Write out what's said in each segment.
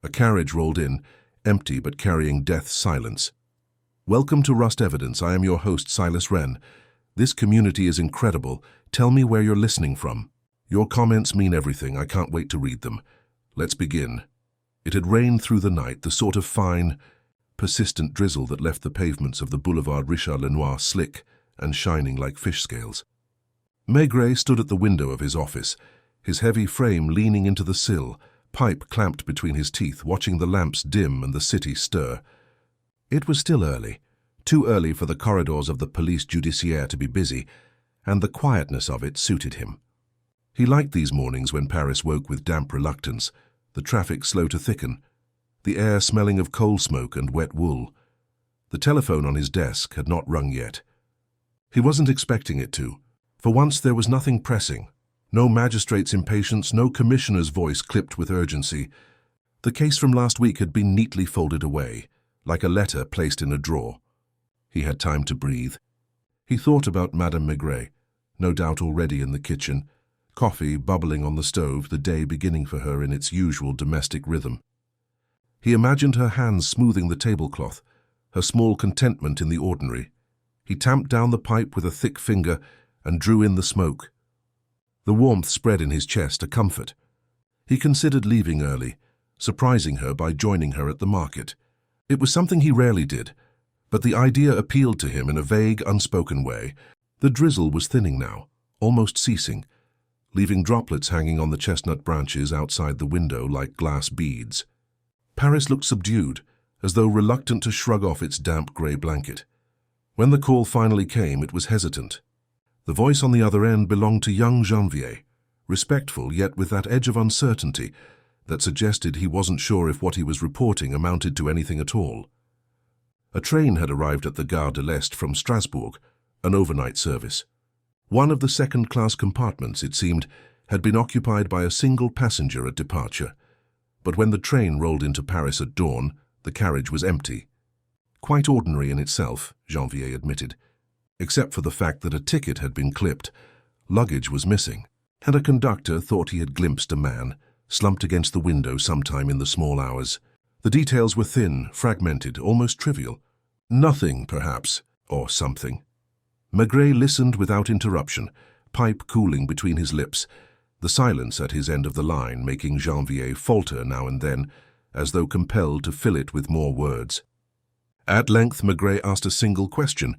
A carriage rolled in, empty but carrying death's silence. "Welcome to Rust Evidence. I am your host, Silas Wren. This community is incredible. Tell me where you're listening from. Your comments mean everything. I can't wait to read them. Let's begin." It had rained through the night, the sort of fine, persistent drizzle that left the pavements of the boulevard Richard Lenoir slick and shining like fish scales. Maigret stood at the window of his office, his heavy frame leaning into the sill, pipe clamped between his teeth, watching the lamps dim and the city stir. It was still early, too early for the corridors of the police judiciaire to be busy, and the quietness of it suited him. He liked these mornings when Paris woke with damp reluctance, the traffic slow to thicken, the air smelling of coal smoke and wet wool. The telephone on his desk had not rung yet. He wasn't expecting it to. For once there was nothing pressing. No magistrate's impatience, no commissioner's voice clipped with urgency. The case from last week had been neatly folded away, like a letter placed in a drawer. He had time to breathe. He thought about Madame Maigret, no doubt already in the kitchen, coffee bubbling on the stove, the day beginning for her in its usual domestic rhythm. He imagined her hands smoothing the tablecloth, her small contentment in the ordinary. He tamped down the pipe with a thick finger and drew in the smoke. The warmth spread in his chest, a comfort. He considered leaving early, surprising her by joining her at the market. It was something he rarely did, but the idea appealed to him in a vague, unspoken way. The drizzle was thinning now, almost ceasing, leaving droplets hanging on the chestnut branches outside the window like glass beads. Paris looked subdued, as though reluctant to shrug off its damp grey blanket. When the call finally came, it was hesitant. The voice on the other end belonged to young Janvier, respectful yet with that edge of uncertainty that suggested he wasn't sure if what he was reporting amounted to anything at all. A train had arrived at the Gare de l'Est from Strasbourg, an overnight service. One of the second-class compartments, it seemed, had been occupied by a single passenger at departure. But when the train rolled into Paris at dawn, the carriage was empty. Quite ordinary in itself, Janvier admitted, except for the fact that a ticket had been clipped, luggage was missing, and a conductor thought he had glimpsed a man, slumped against the window sometime in the small hours. The details were thin, fragmented, almost trivial. Nothing, perhaps, or something. Maigret listened without interruption, pipe cooling between his lips, the silence at his end of the line making Janvier falter now and then, as though compelled to fill it with more words. At length Maigret asked a single question.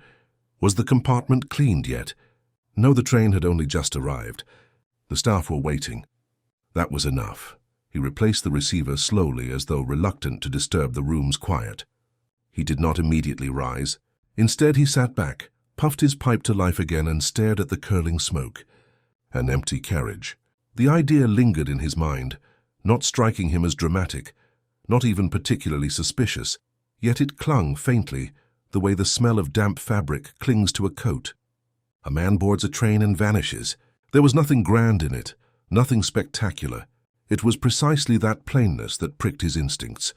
Was the compartment cleaned yet? No, the train had only just arrived. The staff were waiting. That was enough. He replaced the receiver slowly, as though reluctant to disturb the room's quiet. He did not immediately rise. Instead, he sat back, puffed his pipe to life again, and stared at the curling smoke. An empty carriage. The idea lingered in his mind, not striking him as dramatic, not even particularly suspicious, yet it clung faintly, the way the smell of damp fabric clings to a coat. A man boards a train and vanishes. There was nothing grand in it, nothing spectacular. It was precisely that plainness that pricked his instincts.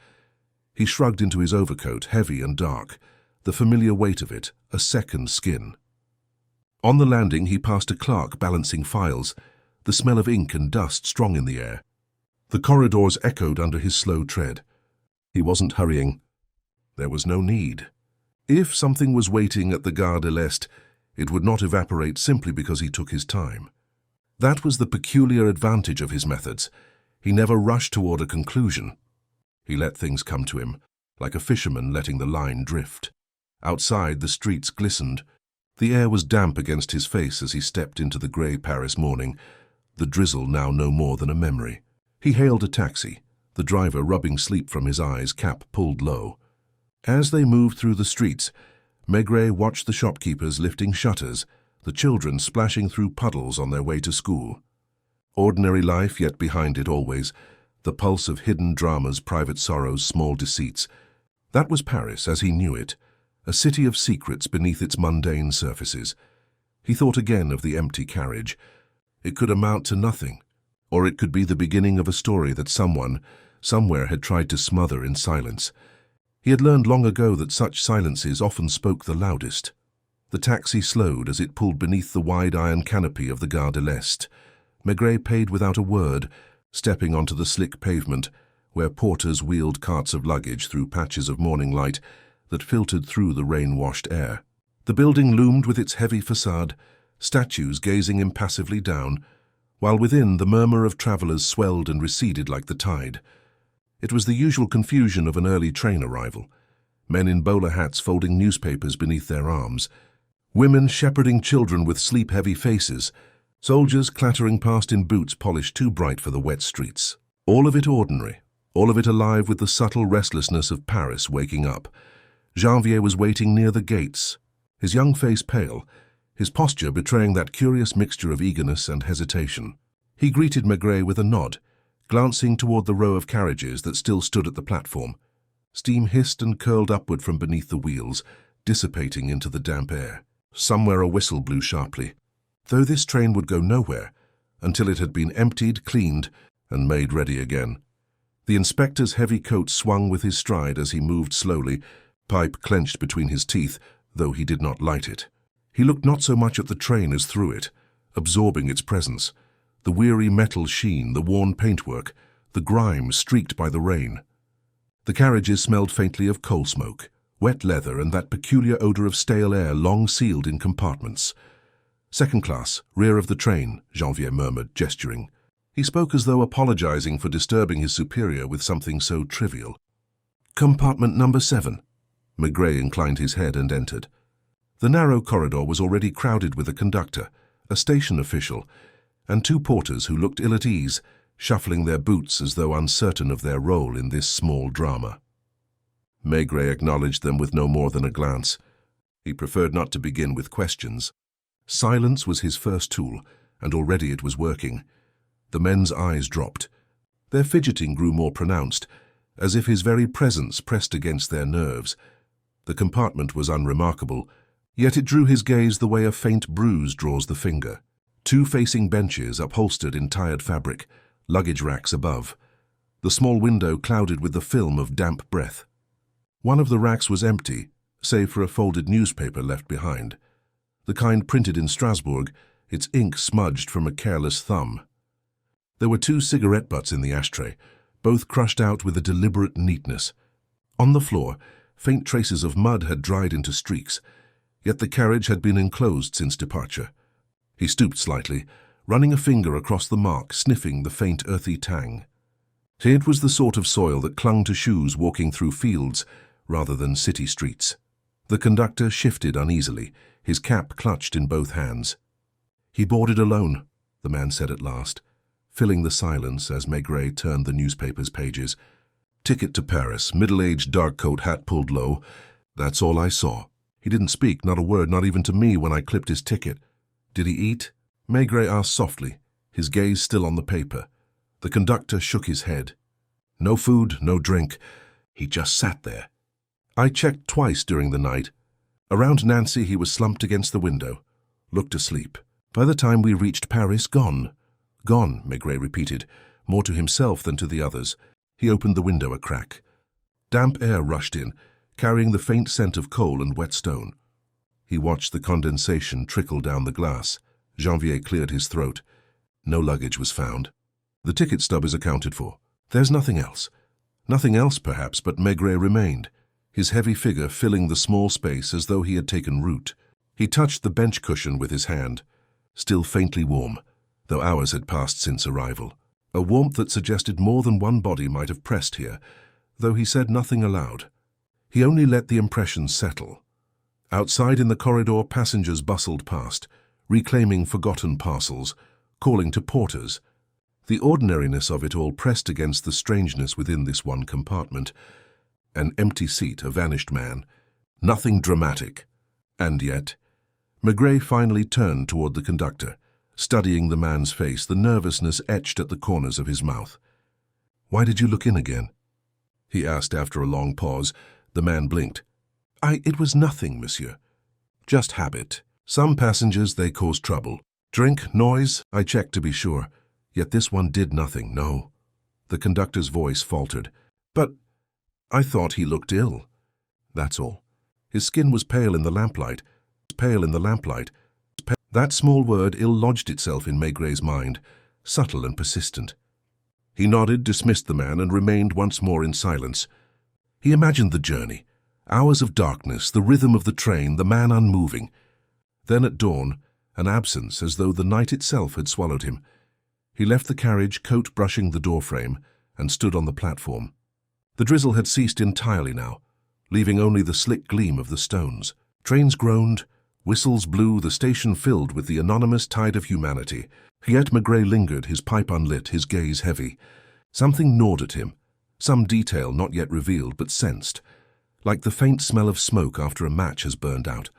He shrugged into his overcoat, heavy and dark, the familiar weight of it, a second skin. On the landing he passed a clerk balancing files, the smell of ink and dust strong in the air. The corridors echoed under his slow tread. He wasn't hurrying. There was no need. If something was waiting at the Gare de l'Est, it would not evaporate simply because he took his time. That was the peculiar advantage of his methods. He never rushed toward a conclusion. He let things come to him, like a fisherman letting the line drift. Outside, the streets glistened. The air was damp against his face as he stepped into the grey Paris morning, the drizzle now no more than a memory. He hailed a taxi, the driver rubbing sleep from his eyes, cap pulled low. As they moved through the streets, Maigret watched the shopkeepers lifting shutters, the children splashing through puddles on their way to school. Ordinary life, yet behind it always, the pulse of hidden dramas, private sorrows, small deceits. That was Paris as he knew it, a city of secrets beneath its mundane surfaces. He thought again of the empty carriage. It could amount to nothing, or it could be the beginning of a story that someone, somewhere had tried to smother in silence. He had learned long ago that such silences often spoke the loudest. The taxi slowed as it pulled beneath the wide iron canopy of the Gare de l'Est. Maigret paid without a word, stepping onto the slick pavement, where porters wheeled carts of luggage through patches of morning light that filtered through the rain-washed air. The building loomed with its heavy facade, statues gazing impassively down, while within the murmur of travelers swelled and receded like the tide. It was the usual confusion of an early train arrival. Men in bowler hats folding newspapers beneath their arms, women shepherding children with sleep-heavy faces, soldiers clattering past in boots polished too bright for the wet streets. All of it ordinary, all of it alive with the subtle restlessness of Paris waking up. Janvier was waiting near the gates, his young face pale, his posture betraying that curious mixture of eagerness and hesitation. He greeted Maigret with a nod, glancing toward the row of carriages that still stood at the platform. Steam hissed and curled upward from beneath the wheels, dissipating into the damp air. Somewhere a whistle blew sharply, though this train would go nowhere until it had been emptied, cleaned, and made ready again. The inspector's heavy coat swung with his stride as he moved slowly, pipe clenched between his teeth, though he did not light it. He looked not so much at the train as through it, absorbing its presence, the weary metal sheen, the worn paintwork, the grime streaked by the rain. The carriages smelled faintly of coal smoke, wet leather, and that peculiar odor of stale air long sealed in compartments. "Second class, rear of the train," Janvier murmured, gesturing. He spoke as though apologizing for disturbing his superior with something so trivial. "Compartment number 7. Maigret inclined his head and entered. The narrow corridor was already crowded with a conductor, a station official, and 2 porters who looked ill at ease, shuffling their boots as though uncertain of their role in this small drama. Maigret acknowledged them with no more than a glance. He preferred not to begin with questions. Silence was his first tool, and already it was working. The men's eyes dropped. Their fidgeting grew more pronounced, as if his very presence pressed against their nerves. The compartment was unremarkable, yet it drew his gaze the way a faint bruise draws the finger. 2 facing benches upholstered in tired fabric, luggage racks above. The small window clouded with the film of damp breath. One of the racks was empty, save for a folded newspaper left behind. The kind printed in Strasbourg, its ink smudged from a careless thumb. There were 2 cigarette butts in the ashtray, both crushed out with a deliberate neatness. On the floor, faint traces of mud had dried into streaks, yet the carriage had been enclosed since departure. He stooped slightly, running a finger across the mark, sniffing the faint earthy tang. It was the sort of soil that clung to shoes walking through fields rather than city streets. The conductor shifted uneasily, his cap clutched in both hands. "He boarded alone," the man said at last, filling the silence as Maigret turned the newspaper's pages. "Ticket to Paris, middle-aged dark coat, hat pulled low. That's all I saw. He didn't speak, not a word, not even to me when I clipped his ticket." "Did he eat?" Maigret asked softly, his gaze still on the paper. The conductor shook his head. "No food, no drink. He just sat there. I checked twice during the night. Around Nancy he was slumped against the window, looked asleep. By the time we reached Paris, gone." "Gone," Maigret repeated, more to himself than to the others. He opened the window a crack. Damp air rushed in, carrying the faint scent of coal and wet stone. He watched the condensation trickle down the glass. Janvier cleared his throat. "No luggage was found. The ticket stub is accounted for. There's nothing else." Nothing else, perhaps, but Maigret remained, his heavy figure filling the small space as though he had taken root. He touched the bench cushion with his hand, still faintly warm, though hours had passed since arrival. A warmth that suggested more than one body might have pressed here, though he said nothing aloud. He only let the impression settle. Outside in the corridor, passengers bustled past, reclaiming forgotten parcels, calling to porters. The ordinariness of it all pressed against the strangeness within this one compartment. An empty seat, a vanished man. Nothing dramatic. And yet, Maigret finally turned toward the conductor, studying the man's face, the nervousness etched at the corners of his mouth. "Why did you look in again?" he asked after a long pause. The man blinked. It was nothing, monsieur. Just habit. Some passengers, they cause trouble. Drink, noise, I checked to be sure. Yet this one did nothing, no." The conductor's voice faltered. "But I thought he looked ill. That's all. His skin was pale in the lamplight. That small word ill lodged itself in Maigret's mind, subtle and persistent. He nodded, dismissed the man, and remained once more in silence. He imagined the journey, hours of darkness, the rhythm of the train, the man unmoving. Then at dawn, an absence as though the night itself had swallowed him. He left the carriage, coat brushing the doorframe, and stood on the platform. The drizzle had ceased entirely now, leaving only the slick gleam of the stones. Trains groaned, whistles blew, the station filled with the anonymous tide of humanity. Yet Maigret lingered, his pipe unlit, his gaze heavy. Something gnawed at him, some detail not yet revealed but sensed, like the faint smell of smoke after a match has burned out.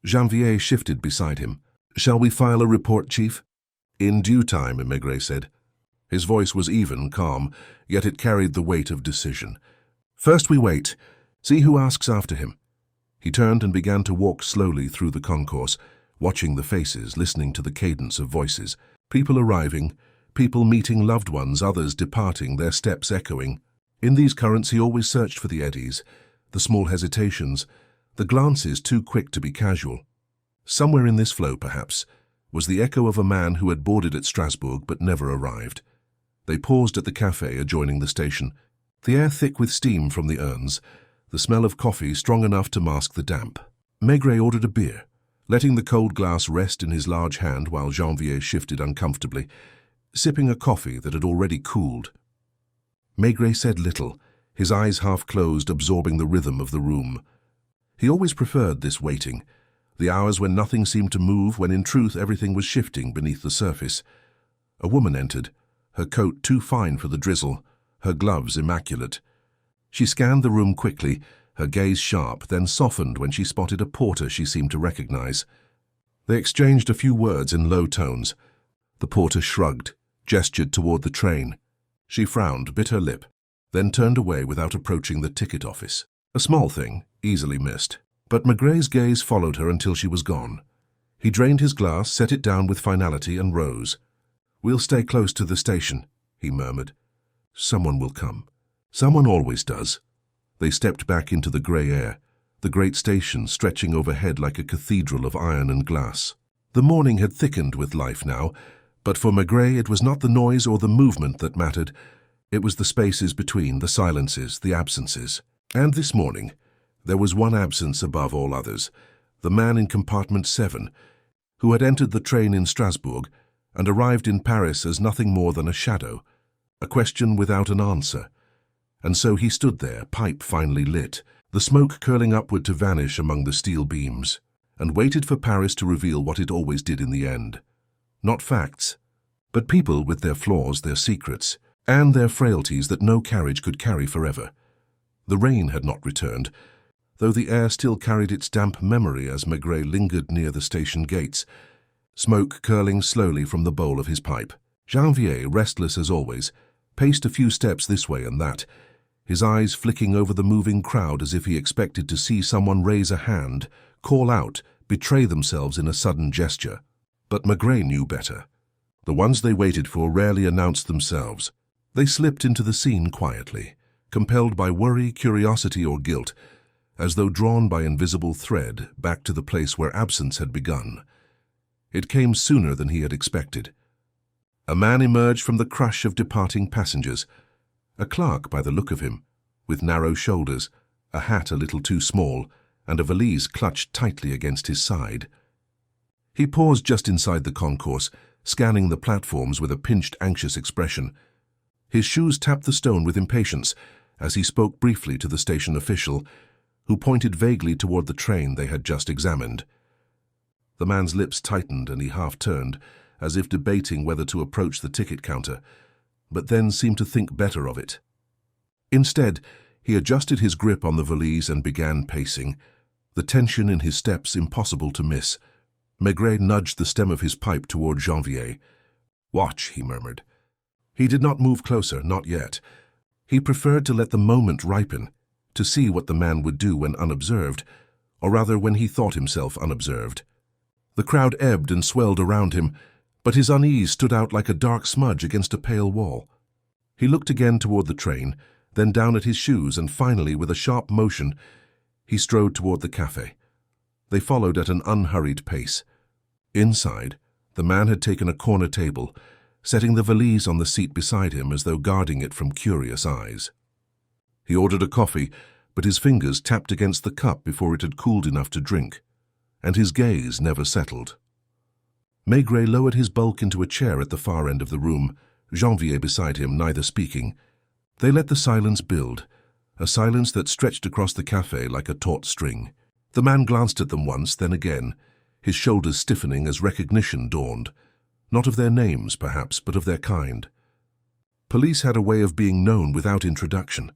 Janvier shifted beside him. "Shall we file a report, Chief?" "In due time," Maigret said. His voice was even, calm, yet it carried the weight of decision. "First we wait, see who asks after him." He turned and began to walk slowly through the concourse, watching the faces, listening to the cadence of voices. People arriving, people meeting loved ones, others departing, their steps echoing. In these currents he always searched for the eddies, the small hesitations, the glances too quick to be casual. Somewhere in this flow, perhaps, was the echo of a man who had boarded at Strasbourg but never arrived. They paused at the café adjoining the station, the air thick with steam from the urns, the smell of coffee strong enough to mask the damp. Maigret ordered a beer, letting the cold glass rest in his large hand while Janvier shifted uncomfortably, sipping a coffee that had already cooled. Maigret said little, his eyes half closed, absorbing the rhythm of the room. He always preferred this waiting, the hours when nothing seemed to move, when in truth everything was shifting beneath the surface. A woman entered, her coat too fine for the drizzle, her gloves immaculate. She scanned the room quickly, her gaze sharp, then softened when she spotted a porter she seemed to recognize. They exchanged a few words in low tones. The porter shrugged, gestured toward the train. She frowned, bit her lip, then turned away without approaching the ticket office. A small thing, easily missed. But Maigret's gaze followed her until she was gone. He drained his glass, set it down with finality, and rose. "We'll stay close to the station," he murmured. "Someone will come. Someone always does." They stepped back into the grey air, the great station stretching overhead like a cathedral of iron and glass. The morning had thickened with life now, but for Maigret it was not the noise or the movement that mattered. It was the spaces between, the silences, the absences. And this morning, there was one absence above all others, the man in compartment 7, who had entered the train in Strasbourg and arrived in Paris as nothing more than a shadow, a question without an answer. And so he stood there, pipe finely lit, the smoke curling upward to vanish among the steel beams, and waited for Paris to reveal what it always did in the end. Not facts, but people with their flaws, their secrets, and their frailties that no carriage could carry forever. The rain had not returned, though the air still carried its damp memory as Maigret lingered near the station gates, smoke curling slowly from the bowl of his pipe. Janvier, restless as always, paced a few steps this way and that, his eyes flicking over the moving crowd as if he expected to see someone raise a hand, call out, betray themselves in a sudden gesture. But Maigret knew better. The ones they waited for rarely announced themselves. They slipped into the scene quietly, compelled by worry, curiosity, or guilt, as though drawn by invisible thread back to the place where absence had begun. It came sooner than he had expected. A man emerged from the crush of departing passengers, a clerk by the look of him, with narrow shoulders, a hat a little too small, and a valise clutched tightly against his side. He paused just inside the concourse, scanning the platforms with a pinched, anxious expression. His shoes tapped the stone with impatience as he spoke briefly to the station official, who pointed vaguely toward the train they had just examined. The man's lips tightened and he half turned, as if debating whether to approach the ticket counter, but then seemed to think better of it. Instead, he adjusted his grip on the valise and began pacing, the tension in his steps impossible to miss. Maigret nudged the stem of his pipe toward Janvier. "Watch," he murmured. He did not move closer, not yet. He preferred to let the moment ripen, to see what the man would do when unobserved, or rather when he thought himself unobserved. The crowd ebbed and swelled around him, but his unease stood out like a dark smudge against a pale wall. He looked again toward the train, then down at his shoes, and finally, with a sharp motion, he strode toward the café. They followed at an unhurried pace. Inside, the man had taken a corner table, setting the valise on the seat beside him as though guarding it from curious eyes. He ordered a coffee, but his fingers tapped against the cup before it had cooled enough to drink, and his gaze never settled. Maigret lowered his bulk into a chair at the far end of the room, Janvier beside him, neither speaking. They let the silence build, a silence that stretched across the café like a taut string. The man glanced at them once, then again, his shoulders stiffening as recognition dawned, not of their names, perhaps, but of their kind. Police had a way of being known without introduction.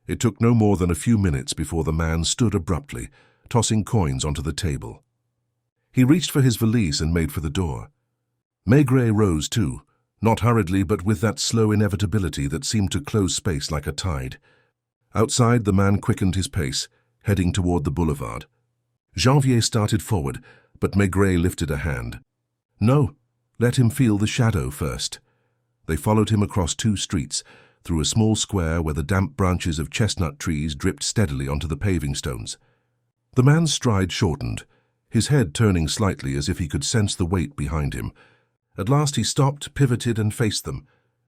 It took no more than a few minutes before the man stood abruptly, tossing coins onto the table. He reached for his valise and made for the door. Maigret rose too, not hurriedly but with that slow inevitability that seemed to close space like a tide. Outside, the man quickened his pace, heading toward the boulevard. Janvier started forward, but Maigret lifted a hand. No, let him feel the shadow first. They followed him across 2 streets, through a small square where the damp branches of chestnut trees dripped steadily onto the paving stones. The man's stride shortened, his head turning slightly as if he could sense the weight behind him. At last he stopped, pivoted, and faced them.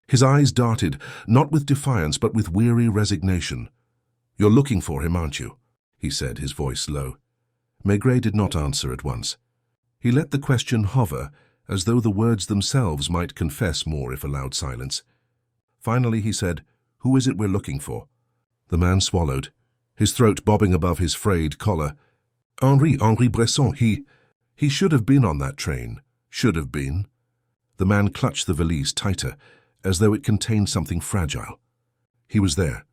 His eyes darted, not with defiance but with weary resignation. "You're looking for him, aren't you?" he said, his voice low. Maigret did not answer at once. He let the question hover, as though the words themselves might confess more if allowed silence. Finally he said, "Who is it we're looking for?" The man swallowed, his throat bobbing above his frayed collar. Henri Bresson, he should have been on that train. Should have been." The man clutched the valise tighter, as though it contained something fragile. "He was there.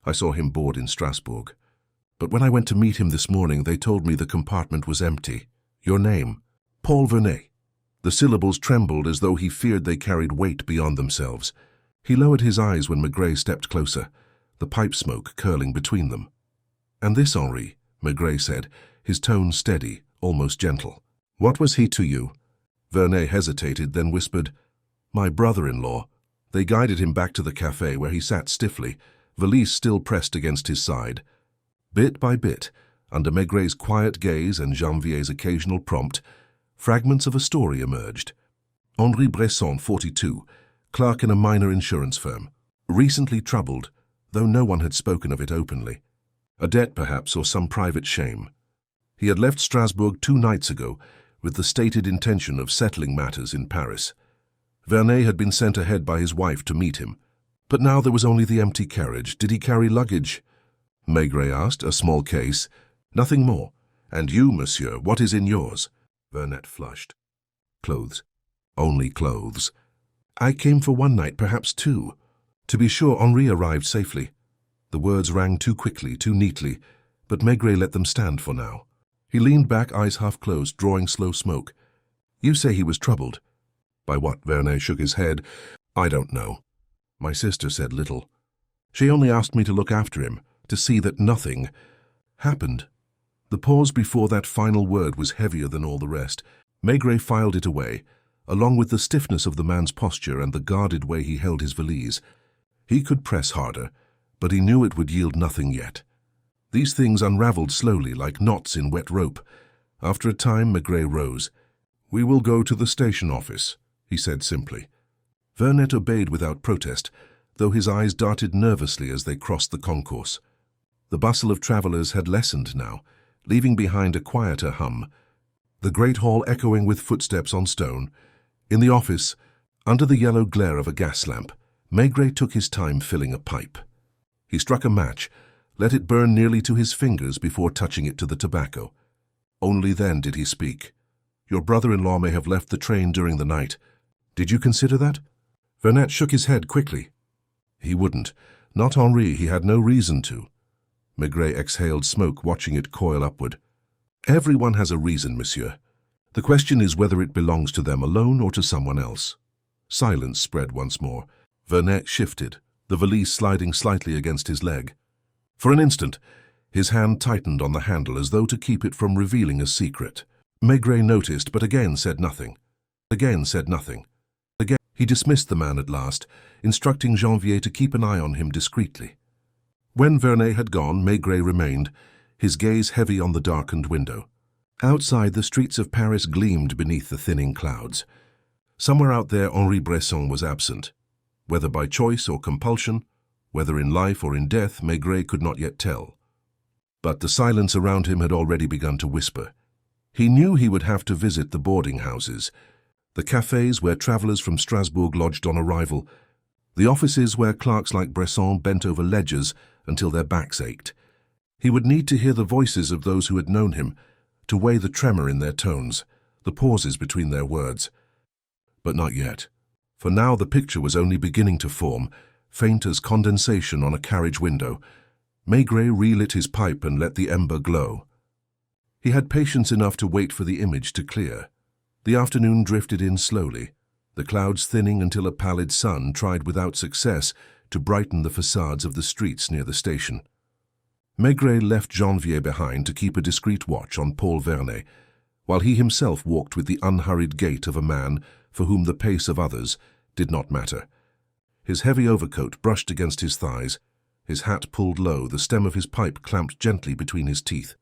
I saw him board in Strasbourg. But when I went to meet him this morning, they told me the compartment was empty. Your name?" "Paul Vernet." The syllables trembled as though he feared they carried weight beyond themselves. He lowered his eyes when Maigret stepped closer, the pipe smoke curling between them. "And this Henri," Maigret said, his tone steady, almost gentle. "What was he to you?" Vernet hesitated, then whispered, "My brother-in-law." They guided him back to the café where he sat stiffly, valise still pressed against his side. Bit by bit, under Maigret's quiet gaze and Janvier's occasional prompt, fragments of a story emerged. Henri Bresson, 42, clerk in a minor insurance firm. Recently troubled, though no one had spoken of it openly. A debt, perhaps, or some private shame. He had left Strasbourg 2 nights ago, with the stated intention of settling matters in Paris. Vernet had been sent ahead by his wife to meet him. But now there was only the empty carriage. Did he carry luggage? Maigret asked. "A small case." "Nothing more." "And you, monsieur, what is in yours?" Vernet flushed. "Clothes. Only clothes." "I came for 1 night, perhaps 2. To be sure, Henri arrived safely." The words rang too quickly, too neatly, but Maigret let them stand for now. He leaned back, eyes half closed, drawing slow smoke. "You say he was troubled." "By what?" Vernet shook his head. "I don't know. My sister said little. She only asked me to look after him, to see that nothing happened." The pause before that final word was heavier than all the rest. Maigret filed it away, along with the stiffness of the man's posture and the guarded way he held his valise. He could press harder, but he knew it would yield nothing yet. These things unraveled slowly, like knots in wet rope. After a time, Maigret rose. "We will go to the station office," he said simply. Vernet obeyed without protest, though his eyes darted nervously as they crossed the concourse. The bustle of travelers had lessened now, leaving behind a quieter hum, the great hall echoing with footsteps on stone. In the office, under the yellow glare of a gas lamp, Maigret took his time filling a pipe. He struck a match, let it burn nearly to his fingers before touching it to the tobacco. Only then did he speak. "Your brother-in-law may have left the train during the night. Did you consider that?" Vernet shook his head quickly. "He wouldn't. Not Henri. He had no reason to." Maigret exhaled smoke, watching it coil upward. "Everyone has a reason, monsieur. The question is whether it belongs to them alone or to someone else." Silence spread once more. Vernet shifted, the valise sliding slightly against his leg. For an instant, his hand tightened on the handle as though to keep it from revealing a secret. Maigret noticed, but again said nothing. Again he dismissed the man at last, instructing Janvier to keep an eye on him discreetly. When Vernet had gone, Maigret remained, his gaze heavy on the darkened window. Outside, the streets of Paris gleamed beneath the thinning clouds. Somewhere out there Henri Bresson was absent. Whether by choice or compulsion, whether in life or in death, Maigret could not yet tell. But the silence around him had already begun to whisper. He knew he would have to visit the boarding houses, the cafes where travelers from Strasbourg lodged on arrival, the offices where clerks like Bresson bent over ledgers until their backs ached. He would need to hear the voices of those who had known him, to weigh the tremor in their tones, the pauses between their words. But not yet, for now the picture was only beginning to form, faint as condensation on a carriage window. Maigret relit his pipe and let the ember glow. He had patience enough to wait for the image to clear. The afternoon drifted in slowly, the clouds thinning until a pallid sun tried without success to brighten the facades of the streets near the station. Maigret left Janvier behind to keep a discreet watch on Paul Vernet, while he himself walked with the unhurried gait of a man for whom the pace of others did not matter. His heavy overcoat brushed against his thighs, his hat pulled low, the stem of his pipe clamped gently between his teeth.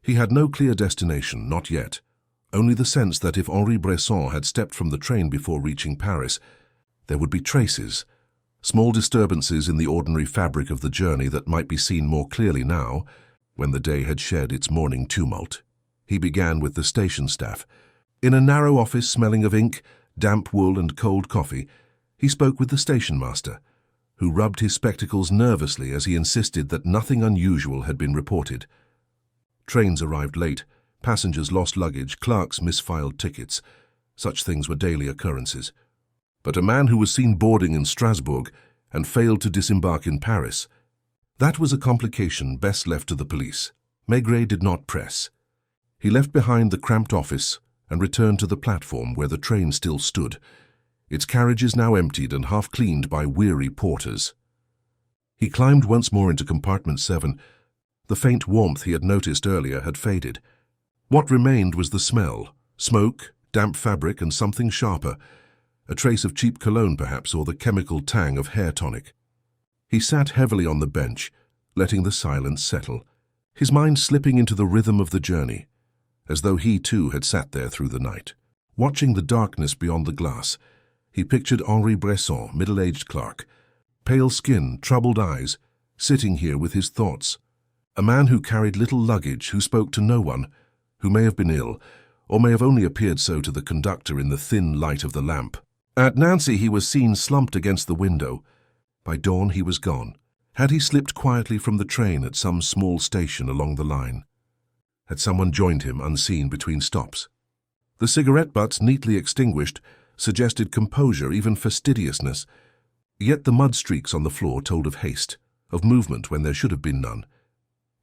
He had no clear destination, not yet, only the sense that if Henri Bresson had stepped from the train before reaching Paris, there would be traces, small disturbances in the ordinary fabric of the journey that might be seen more clearly now, when the day had shed its morning tumult. He began with the station staff. In a narrow office smelling of ink, damp wool and cold coffee, he spoke with the station master, who rubbed his spectacles nervously as he insisted that nothing unusual had been reported. Trains arrived late, passengers lost luggage, clerks misfiled tickets. Such things were daily occurrences. But a man who was seen boarding in Strasbourg and failed to disembark in Paris, that was a complication best left to the police. Maigret did not press. He left behind the cramped office and returned to the platform where the train still stood, its carriages now emptied and half-cleaned by weary porters. He climbed once more into compartment 7. The faint warmth he had noticed earlier had faded. What remained was the smell, smoke, damp fabric and something sharper, a trace of cheap cologne perhaps, or the chemical tang of hair tonic. He sat heavily on the bench, letting the silence settle, his mind slipping into the rhythm of the journey, as though he too had sat there through the night. Watching the darkness beyond the glass, he pictured Henri Bresson, middle-aged clerk, pale skin, troubled eyes, sitting here with his thoughts, a man who carried little luggage, who spoke to no one, who may have been ill, or may have only appeared so to the conductor in the thin light of the lamp. At Nancy he was seen slumped against the window. By dawn he was gone. Had he slipped quietly from the train at some small station along the line? Had someone joined him unseen between stops? The cigarette butts, neatly extinguished, suggested composure, even fastidiousness. Yet the mud streaks on the floor told of haste, of movement when there should have been none.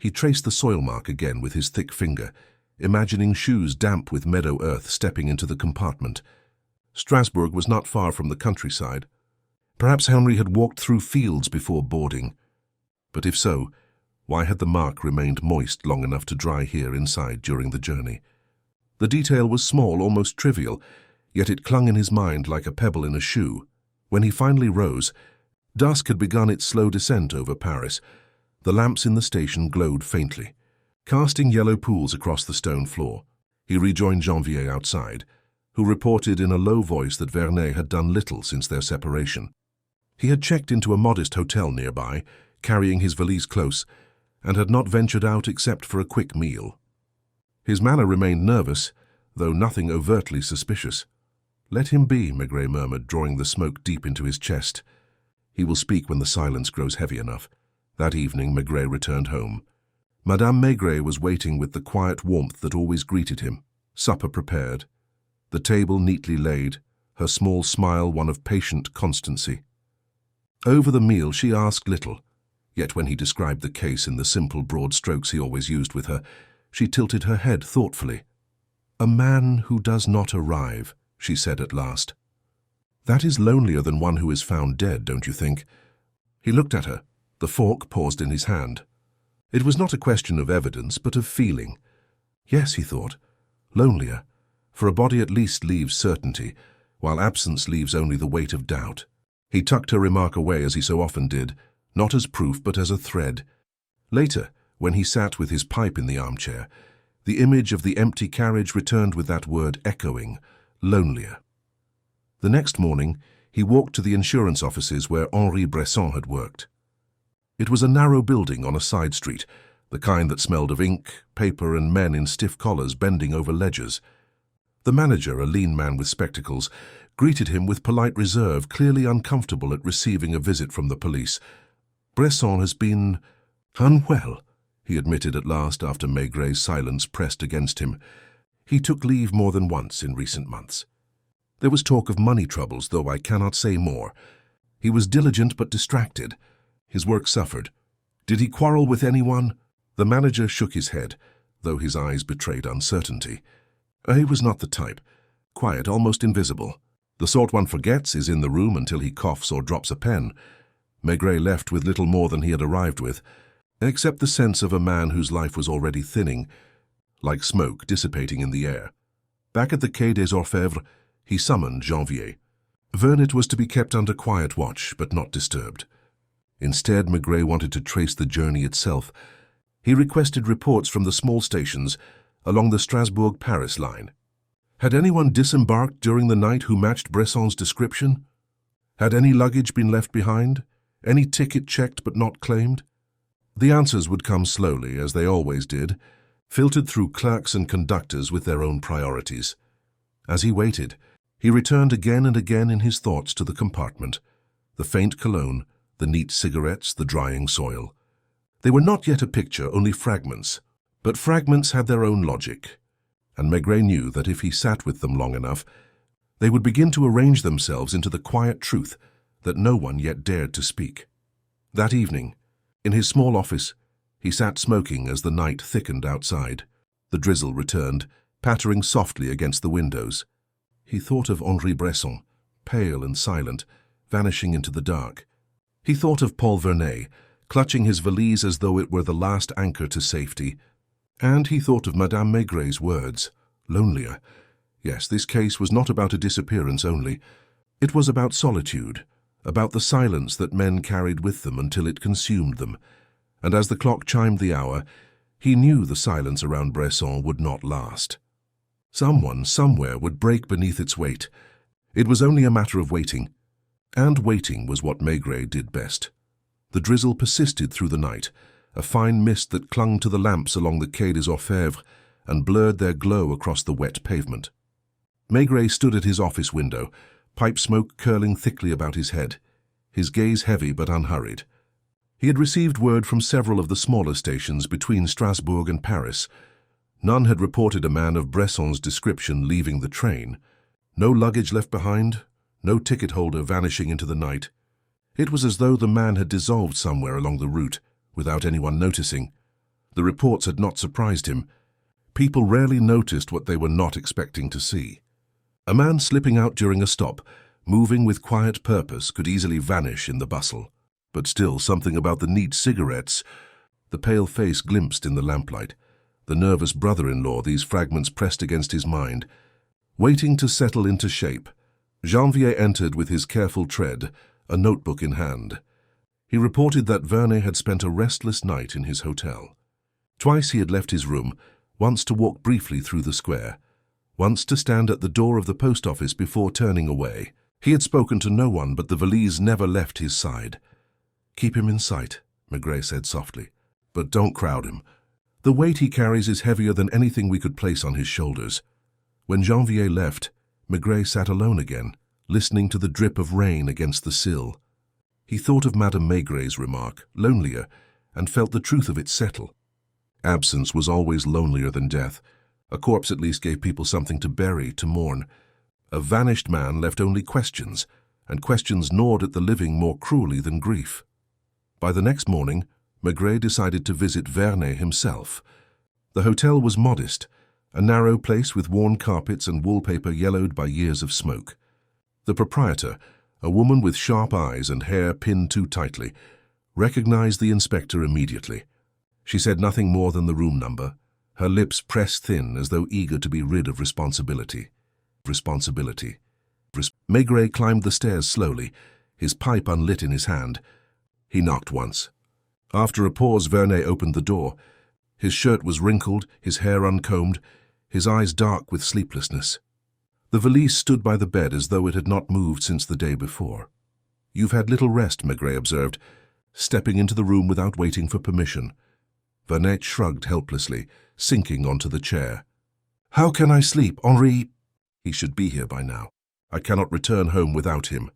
He traced the soil mark again with his thick finger, imagining shoes damp with meadow earth stepping into the compartment. Strasbourg was not far from the countryside. Perhaps Henri had walked through fields before boarding. But if so, why had the mark remained moist long enough to dry here inside during the journey? The detail was small, almost trivial, yet it clung in his mind like a pebble in a shoe. When he finally rose, dusk had begun its slow descent over Paris. The lamps in the station glowed faintly, casting yellow pools across the stone floor. He rejoined Janvier outside, who reported in a low voice that Vernet had done little since their separation. He had checked into a modest hotel nearby, carrying his valise close, and had not ventured out except for a quick meal. His manner remained nervous, though nothing overtly suspicious. "Let him be," Maigret murmured, drawing the smoke deep into his chest. "He will speak when the silence grows heavy enough." That evening Maigret returned home. Madame Maigret was waiting with the quiet warmth that always greeted him. Supper prepared, the table neatly laid, her small smile one of patient constancy. Over the meal she asked little, yet when he described the case in the simple broad strokes he always used with her, she tilted her head thoughtfully. "A man who does not arrive," she said at last. "That is lonelier than one who is found dead, don't you think?" He looked at her, the fork paused in his hand. It was not a question of evidence, but of feeling. Yes, he thought, lonelier, for a body at least leaves certainty, while absence leaves only the weight of doubt. He tucked her remark away as he so often did, not as proof but as a thread. Later, when he sat with his pipe in the armchair, the image of the empty carriage returned with that word echoing, lonelier. The next morning, he walked to the insurance offices where Henri Bresson had worked. It was a narrow building on a side street, the kind that smelled of ink, paper, and men in stiff collars bending over ledgers. The manager, a lean man with spectacles, greeted him with polite reserve, clearly uncomfortable at receiving a visit from the police. "Bresson has been unwell," he admitted at last after Maigret's silence pressed against him. "He took leave more than once in recent months. There was talk of money troubles, though I cannot say more. He was diligent but distracted. His work suffered. Did he quarrel with anyone?" The manager shook his head, though his eyes betrayed uncertainty. He was not the type. Quiet, almost invisible. The sort one forgets is in the room until he coughs or drops a pen. Maigret left with little more than he had arrived with, except the sense of a man whose life was already thinning, like smoke dissipating in the air. Back at the Quai des Orfèvres, he summoned Janvier. Vernet was to be kept under quiet watch, but not disturbed. Instead, Maigret wanted to trace the journey itself. He requested reports from the small stations along the Strasbourg-Paris line. Had anyone disembarked during the night who matched Bresson's description? Had any luggage been left behind? Any ticket checked but not claimed? The answers would come slowly, as they always did, filtered through clerks and conductors with their own priorities. As he waited, he returned again and again in his thoughts to the compartment, the faint cologne, the neat cigarettes, the drying soil. They were not yet a picture, only fragments, but fragments had their own logic, and Maigret knew that if he sat with them long enough, they would begin to arrange themselves into the quiet truth that no one yet dared to speak. That evening, in his small office, he sat smoking as the night thickened outside. The drizzle returned, pattering softly against the windows. He thought of Henri Bresson, pale and silent, vanishing into the dark. He thought of Paul Vernet, clutching his valise as though it were the last anchor to safety. And he thought of Madame Maigret's words, lonelier. Yes, this case was not about a disappearance only. It was about solitude, about the silence that men carried with them until it consumed them. And as the clock chimed the hour, he knew the silence around Bresson would not last. Someone, somewhere, would break beneath its weight. It was only a matter of waiting. And waiting was what Maigret did best. The drizzle persisted through the night, a fine mist that clung to the lamps along the Quai des Orfèvres and blurred their glow across the wet pavement. Maigret stood at his office window, pipe smoke curling thickly about his head, his gaze heavy but unhurried. He had received word from several of the smaller stations between Strasbourg and Paris. None had reported a man of Bresson's description leaving the train. No luggage left behind, no ticket holder vanishing into the night. It was as though the man had dissolved somewhere along the route, without anyone noticing. The reports had not surprised him. People rarely noticed what they were not expecting to see. A man slipping out during a stop, moving with quiet purpose, could easily vanish in the bustle. But still, something about the neat cigarettes, the pale face glimpsed in the lamplight, the nervous brother-in-law these fragments pressed against his mind. Waiting to settle into shape, Janvier entered with his careful tread, a notebook in hand. He reported that Vernet had spent a restless night in his hotel. Twice he had left his room, once to walk briefly through the square, once to stand at the door of the post office before turning away. He had spoken to no one, but the valise never left his side. "Keep him in sight," Maigret said softly, "but don't crowd him. The weight he carries is heavier than anything we could place on his shoulders." When Janvier left, Maigret sat alone again, listening to the drip of rain against the sill. He thought of Madame Maigret's remark, lonelier, and felt the truth of it settle. Absence was always lonelier than death. A corpse at least gave people something to bury, to mourn. A vanished man left only questions, and questions gnawed at the living more cruelly than grief. By the next morning, Maigret decided to visit Vernet himself. The hotel was modest, a narrow place with worn carpets and wallpaper yellowed by years of smoke. The proprietor, a woman with sharp eyes and hair pinned too tightly, recognized the inspector immediately. She said nothing more than the room number, her lips pressed thin as though eager to be rid of responsibility. Maigret climbed the stairs slowly, his pipe unlit in his hand. He knocked once. After a pause, Vernet opened the door. His shirt was wrinkled, his hair uncombed, his eyes dark with sleeplessness. The valise stood by the bed as though it had not moved since the day before. "You've had little rest," Maigret observed, stepping into the room without waiting for permission. Vernet shrugged helplessly, sinking onto the chair. "How can I sleep, Henri? He should be here by now. I cannot return home without him."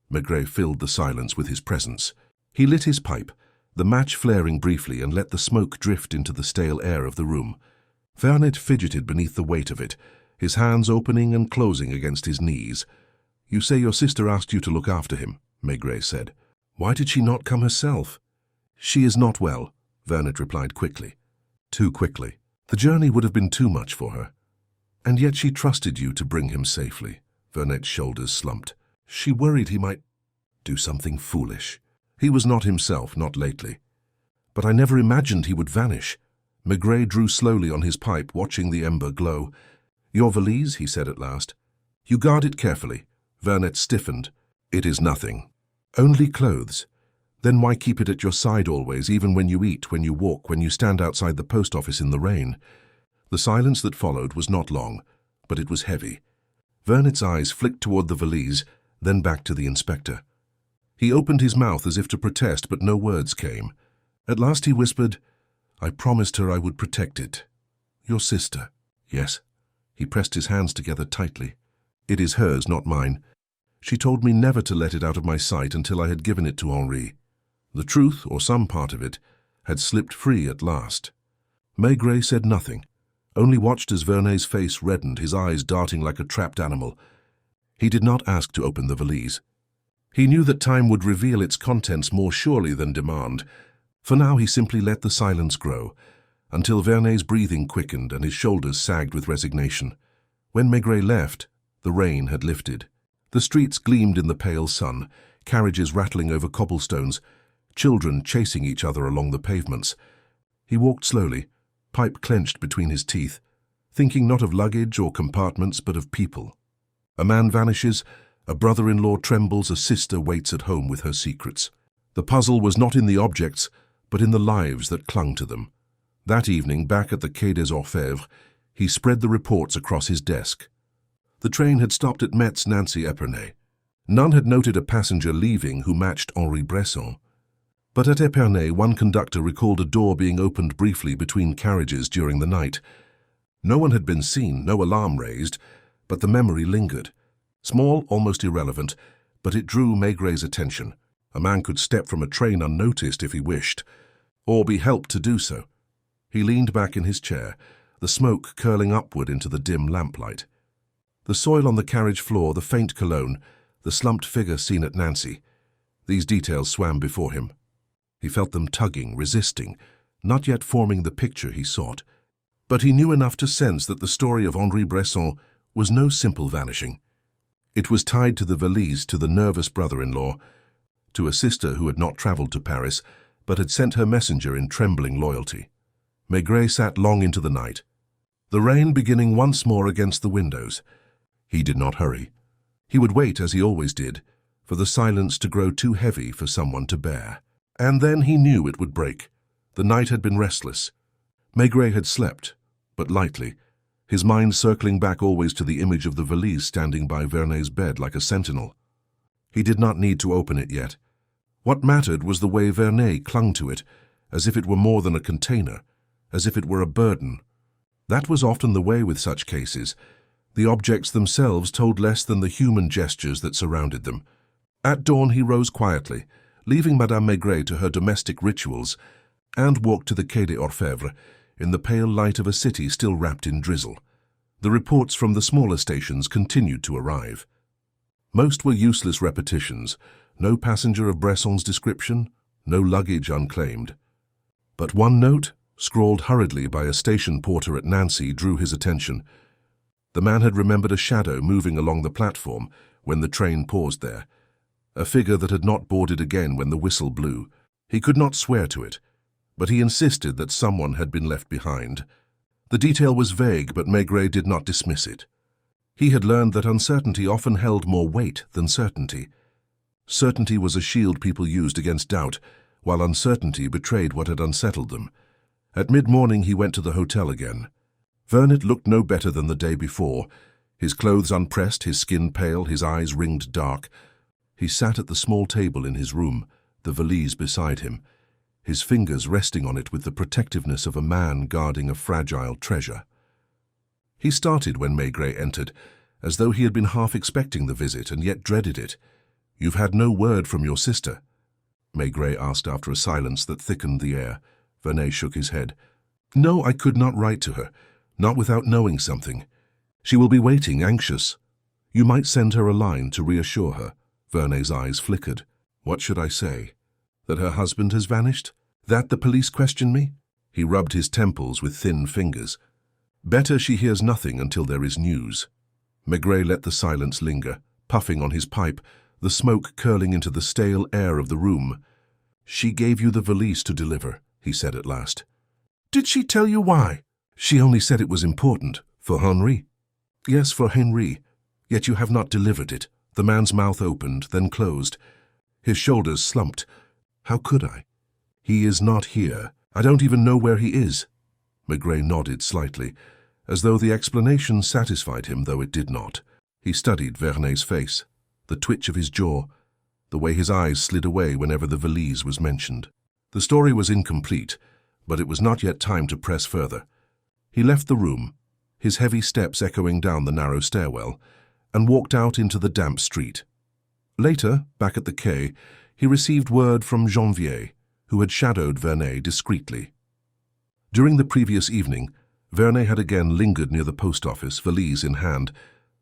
Maigret filled the silence with his presence. He lit his pipe, the match flaring briefly, and let the smoke drift into the stale air of the room. Vernet fidgeted beneath the weight of it, his hands opening and closing against his knees. "You say your sister asked you to look after him," Maigret said. "Why did she not come herself?" "She is not well," Vernet replied quickly. Too quickly. The journey would have been too much for her. "And yet she trusted you to bring him safely." Vernet's shoulders slumped. "She worried he might do something foolish. He was not himself, not lately. But I never imagined he would vanish." Maigret drew slowly on his pipe, watching the ember glow. "Your valise," he said at last. "You guard it carefully." Vernet stiffened. "It is nothing. Only clothes. Then why keep it at your side always, even when you eat, when you walk, when you stand outside the post office in the rain?" The silence that followed was not long, but it was heavy. Vernet's eyes flicked toward the valise, then back to the inspector. He opened his mouth as if to protest, but no words came. At last he whispered, "I promised her I would protect it." "Your sister?" "Yes." He pressed his hands together tightly. "It is hers, not mine. She told me never to let it out of my sight until I had given it to Henri." The truth, or some part of it, had slipped free at last. Maigret said nothing, only watched as Vernet's face reddened, his eyes darting like a trapped animal. He did not ask to open the valise. He knew that time would reveal its contents more surely than demand. For now he simply let the silence grow, until Vernet's breathing quickened and his shoulders sagged with resignation. When Maigret left, the rain had lifted. The streets gleamed in the pale sun, carriages rattling over cobblestones, children chasing each other along the pavements. He walked slowly, pipe clenched between his teeth, thinking not of luggage or compartments but of people. A man vanishes, a brother-in-law trembles, a sister waits at home with her secrets. The puzzle was not in the objects, but in the lives that clung to them. That evening, back at the Quai des Orfèvres, he spread the reports across his desk. The train had stopped at Metz, Nancy, Epernay. None had noted a passenger leaving who matched Henri Bresson. But at Epernay, one conductor recalled a door being opened briefly between carriages during the night. No one had been seen, no alarm raised, but the memory lingered. Small, almost irrelevant, but it drew Maigret's attention. A man could step from a train unnoticed if he wished, or be helped to do so. He leaned back in his chair, the smoke curling upward into the dim lamplight. The soil on the carriage floor, the faint cologne, the slumped figure seen at Nancy, these details swam before him. He felt them tugging, resisting, not yet forming the picture he sought. But he knew enough to sense that the story of Henri Bresson was no simple vanishing. It was tied to the valise, to the nervous brother-in-law, to a sister who had not travelled to Paris, but had sent her messenger in trembling loyalty. Maigret sat long into the night, the rain beginning once more against the windows. He did not hurry. He would wait, as he always did, for the silence to grow too heavy for someone to bear. And then he knew it would break. The night had been restless. Maigret had slept, but lightly, his mind circling back always to the image of the valise standing by Vernet's bed like a sentinel. He did not need to open it yet. What mattered was the way Vernet clung to it, as if it were more than a container, as if it were a burden. That was often the way with such cases. The objects themselves told less than the human gestures that surrounded them. At dawn he rose quietly, leaving Madame Maigret to her domestic rituals, and walked to the Quai des Orfèvres, in the pale light of a city still wrapped in drizzle. The reports from the smaller stations continued to arrive. Most were useless repetitions, no passenger of Bresson's description, no luggage unclaimed. But one note, scrawled hurriedly by a station porter at Nancy, drew his attention. The man had remembered a shadow moving along the platform when the train paused there, a figure that had not boarded again when the whistle blew. He could not swear to it, but he insisted that someone had been left behind. The detail was vague, but Maigret did not dismiss it. He had learned that uncertainty often held more weight than certainty. Certainty was a shield people used against doubt, while uncertainty betrayed what had unsettled them. At mid-morning he went to the hotel again. Vernet looked no better than the day before. His clothes unpressed, his skin pale, his eyes ringed dark. He sat at the small table in his room, the valise beside him, his fingers resting on it with the protectiveness of a man guarding a fragile treasure. He started when Maigret entered, as though he had been half expecting the visit and yet dreaded it. "You've had no word from your sister?" Maigret asked after a silence that thickened the air. Vernet shook his head. "No, I could not write to her, not without knowing something. She will be waiting, anxious. You might send her a line to reassure her." Vernet's eyes flickered. "What should I say? That her husband has vanished? That the police question me?" He rubbed his temples with thin fingers. "Better she hears nothing until there is news." Maigret let the silence linger, puffing on his pipe, the smoke curling into the stale air of the room. "She gave you the valise to deliver," he said at last. "Did she tell you why?" "She only said it was important. For Henri." "Yes, for Henri. Yet you have not delivered it." The man's mouth opened, then closed. His shoulders slumped. "How could I? He is not here. I don't even know where he is." Maigret nodded slightly, as though the explanation satisfied him, though it did not. He studied Vernet's face, the twitch of his jaw, the way his eyes slid away whenever the valise was mentioned. The story was incomplete, but it was not yet time to press further. He left the room, his heavy steps echoing down the narrow stairwell, and walked out into the damp street. Later, back at the quay, he received word from Janvier, who had shadowed Vernet discreetly. During the previous evening, Vernet had again lingered near the post office, valise in hand,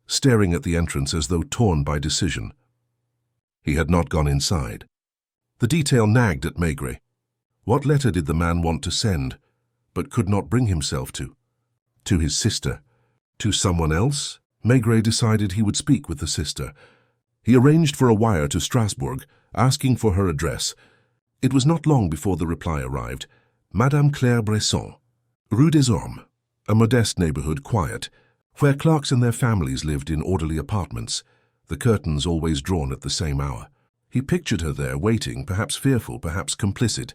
staring at the entrance as though torn by decision. He had not gone inside. The detail nagged at Maigret. What letter did the man want to send, but could not bring himself to? To his sister? To someone else? Maigret decided he would speak with the sister. He arranged for a wire to Strasbourg, asking for her address. It was not long before the reply arrived. Madame Claire Bresson, Rue des Ormes, a modest neighborhood, quiet, where clerks and their families lived in orderly apartments, the curtains always drawn at the same hour. He pictured her there, waiting, perhaps fearful, perhaps complicit.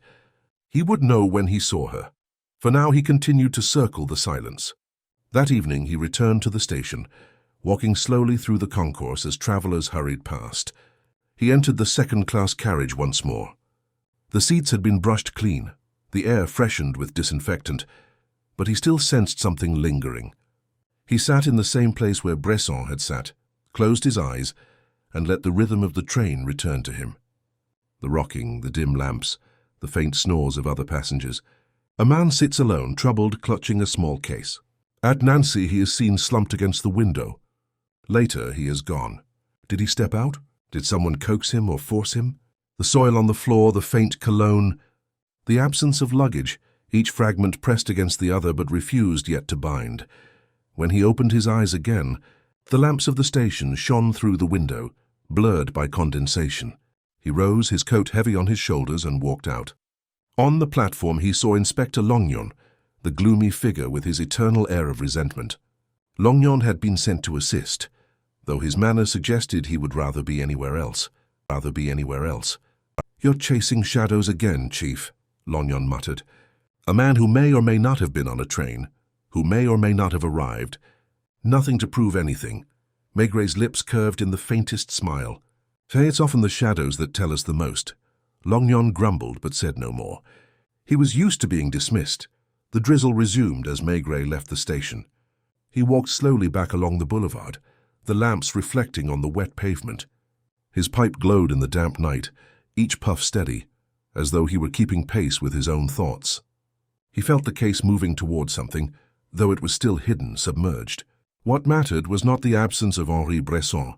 He would know when he saw her. For now he continued to circle the silence. That evening he returned to the station, walking slowly through the concourse as travelers hurried past. He entered the second-class carriage once more. The seats had been brushed clean, the air freshened with disinfectant, but he still sensed something lingering. He sat in the same place where Bresson had sat, closed his eyes, and let the rhythm of the train return to him. The rocking, the dim lamps, the faint snores of other passengers. A man sits alone, troubled, clutching a small case. At Nancy he is seen slumped against the window. Later he is gone. Did he step out? Did someone coax him or force him? The soil on the floor, the faint cologne, the absence of luggage, each fragment pressed against the other but refused yet to bind. When he opened his eyes again, the lamps of the station shone through the window, blurred by condensation. He rose, his coat heavy on his shoulders, and walked out. On the platform he saw Inspector Longnon, the gloomy figure with his eternal air of resentment. Longnon had been sent to assist, though his manner suggested he would rather be anywhere else. "You're chasing shadows again, Chief," Longnon muttered. "A man who may or may not have been on a train, who may or may not have arrived. Nothing to prove anything." Maigret's lips curved in the faintest smile. "Say, it's often the shadows that tell us the most." Longnon grumbled but said no more. He was used to being dismissed. The drizzle resumed as Maigret left the station. He walked slowly back along the boulevard, the lamps reflecting on the wet pavement. His pipe glowed in the damp night, each puff steady, as though he were keeping pace with his own thoughts. He felt the case moving toward something, though it was still hidden, submerged. What mattered was not the absence of Henri Bresson,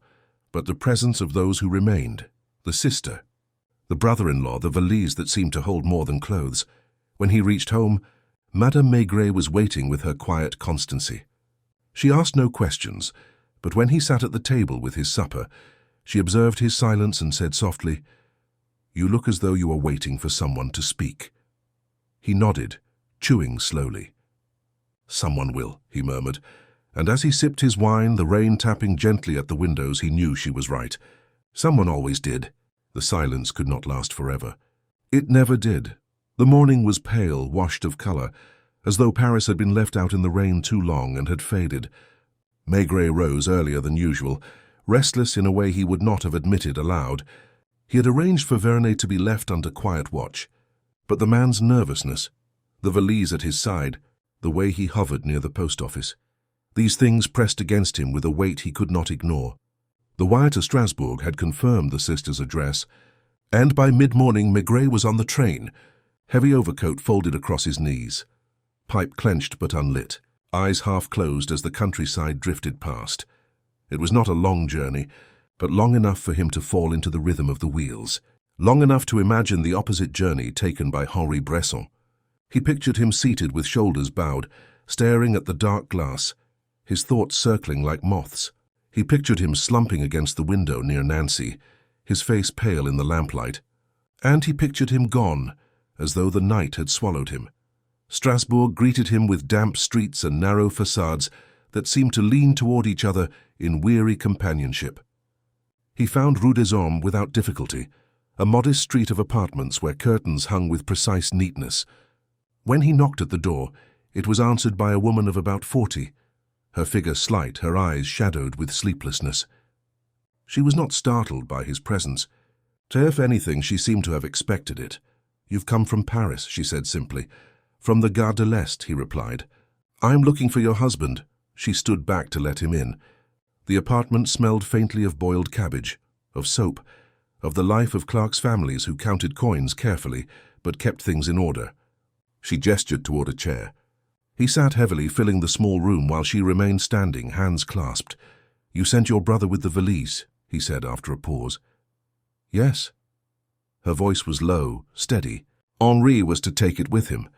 but the presence of those who remained, the sister, the brother-in-law, the valise that seemed to hold more than clothes. When he reached home, Madame Maigret was waiting with her quiet constancy. She asked no questions, but when he sat at the table with his supper, she observed his silence and said softly, "You look as though you are waiting for someone to speak." He nodded, chewing slowly. "Someone will," he murmured, and as he sipped his wine, the rain tapping gently at the windows, he knew she was right. Someone always did. The silence could not last forever. It never did. The morning was pale, washed of color, as though Paris had been left out in the rain too long and had faded. Maigret rose earlier than usual, restless in a way he would not have admitted aloud. He had arranged for Vernet to be left under quiet watch, but the man's nervousness, the valise at his side, the way he hovered near the post office, these things pressed against him with a weight he could not ignore. The wire to Strasbourg had confirmed the sister's address, and by mid-morning Maigret was on the train, heavy overcoat folded across his knees, pipe clenched but unlit, eyes half closed as the countryside drifted past. It was not a long journey, but long enough for him to fall into the rhythm of the wheels, long enough to imagine the opposite journey taken by Henri Bresson. He pictured him seated with shoulders bowed, staring at the dark glass, his thoughts circling like moths. He pictured him slumping against the window near Nancy, his face pale in the lamplight. And he pictured him gone, as though the night had swallowed him. Strasbourg greeted him with damp streets and narrow facades that seemed to lean toward each other in weary companionship. He found Rue des Hommes without difficulty, a modest street of apartments where curtains hung with precise neatness. When he knocked at the door, it was answered by a woman of about 40, her figure slight, her eyes shadowed with sleeplessness. She was not startled by his presence. If anything, she seemed to have expected it. "You've come from Paris," she said simply. "From the Gare de l'Est," he replied. "I'm looking for your husband." She stood back to let him in. The apartment smelled faintly of boiled cabbage, of soap, of the life of clerks' families who counted coins carefully but kept things in order. She gestured toward a chair. He sat heavily, filling the small room while she remained standing, hands clasped. "You sent your brother with the valise," he said after a pause. "Yes." Her voice was low, steady. Henri was to take it with him,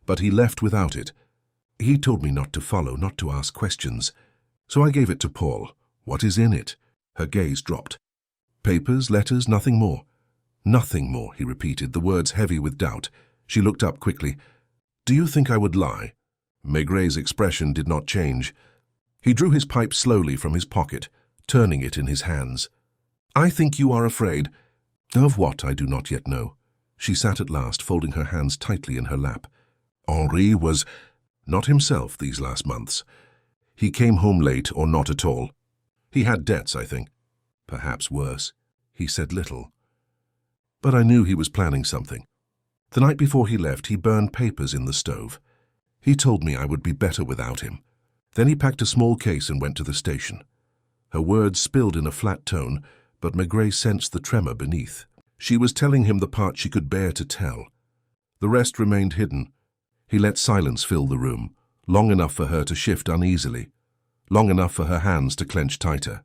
but he left without it. "He told me not to follow, not to ask questions. So I gave it to Paul. What is in it?" Her gaze dropped. "Papers, letters, nothing more." "Nothing more," he repeated, the words heavy with doubt. She looked up quickly. "Do you think I would lie?" Maigret's expression did not change. He drew his pipe slowly from his pocket, turning it in his hands. "I think you are afraid." "Of what, I do not yet know." She sat at last, folding her hands tightly in her lap. Henri was not himself these last months. He came home late or not at all. He had debts, I think. Perhaps worse. He said little. But I knew he was planning something. The night before he left, he burned papers in the stove. He told me I would be better without him. Then he packed a small case and went to the station. Her words spilled in a flat tone, but Maigret sensed the tremor beneath. She was telling him the part she could bear to tell. The rest remained hidden. He let silence fill the room, long enough for her to shift uneasily, long enough for her hands to clench tighter.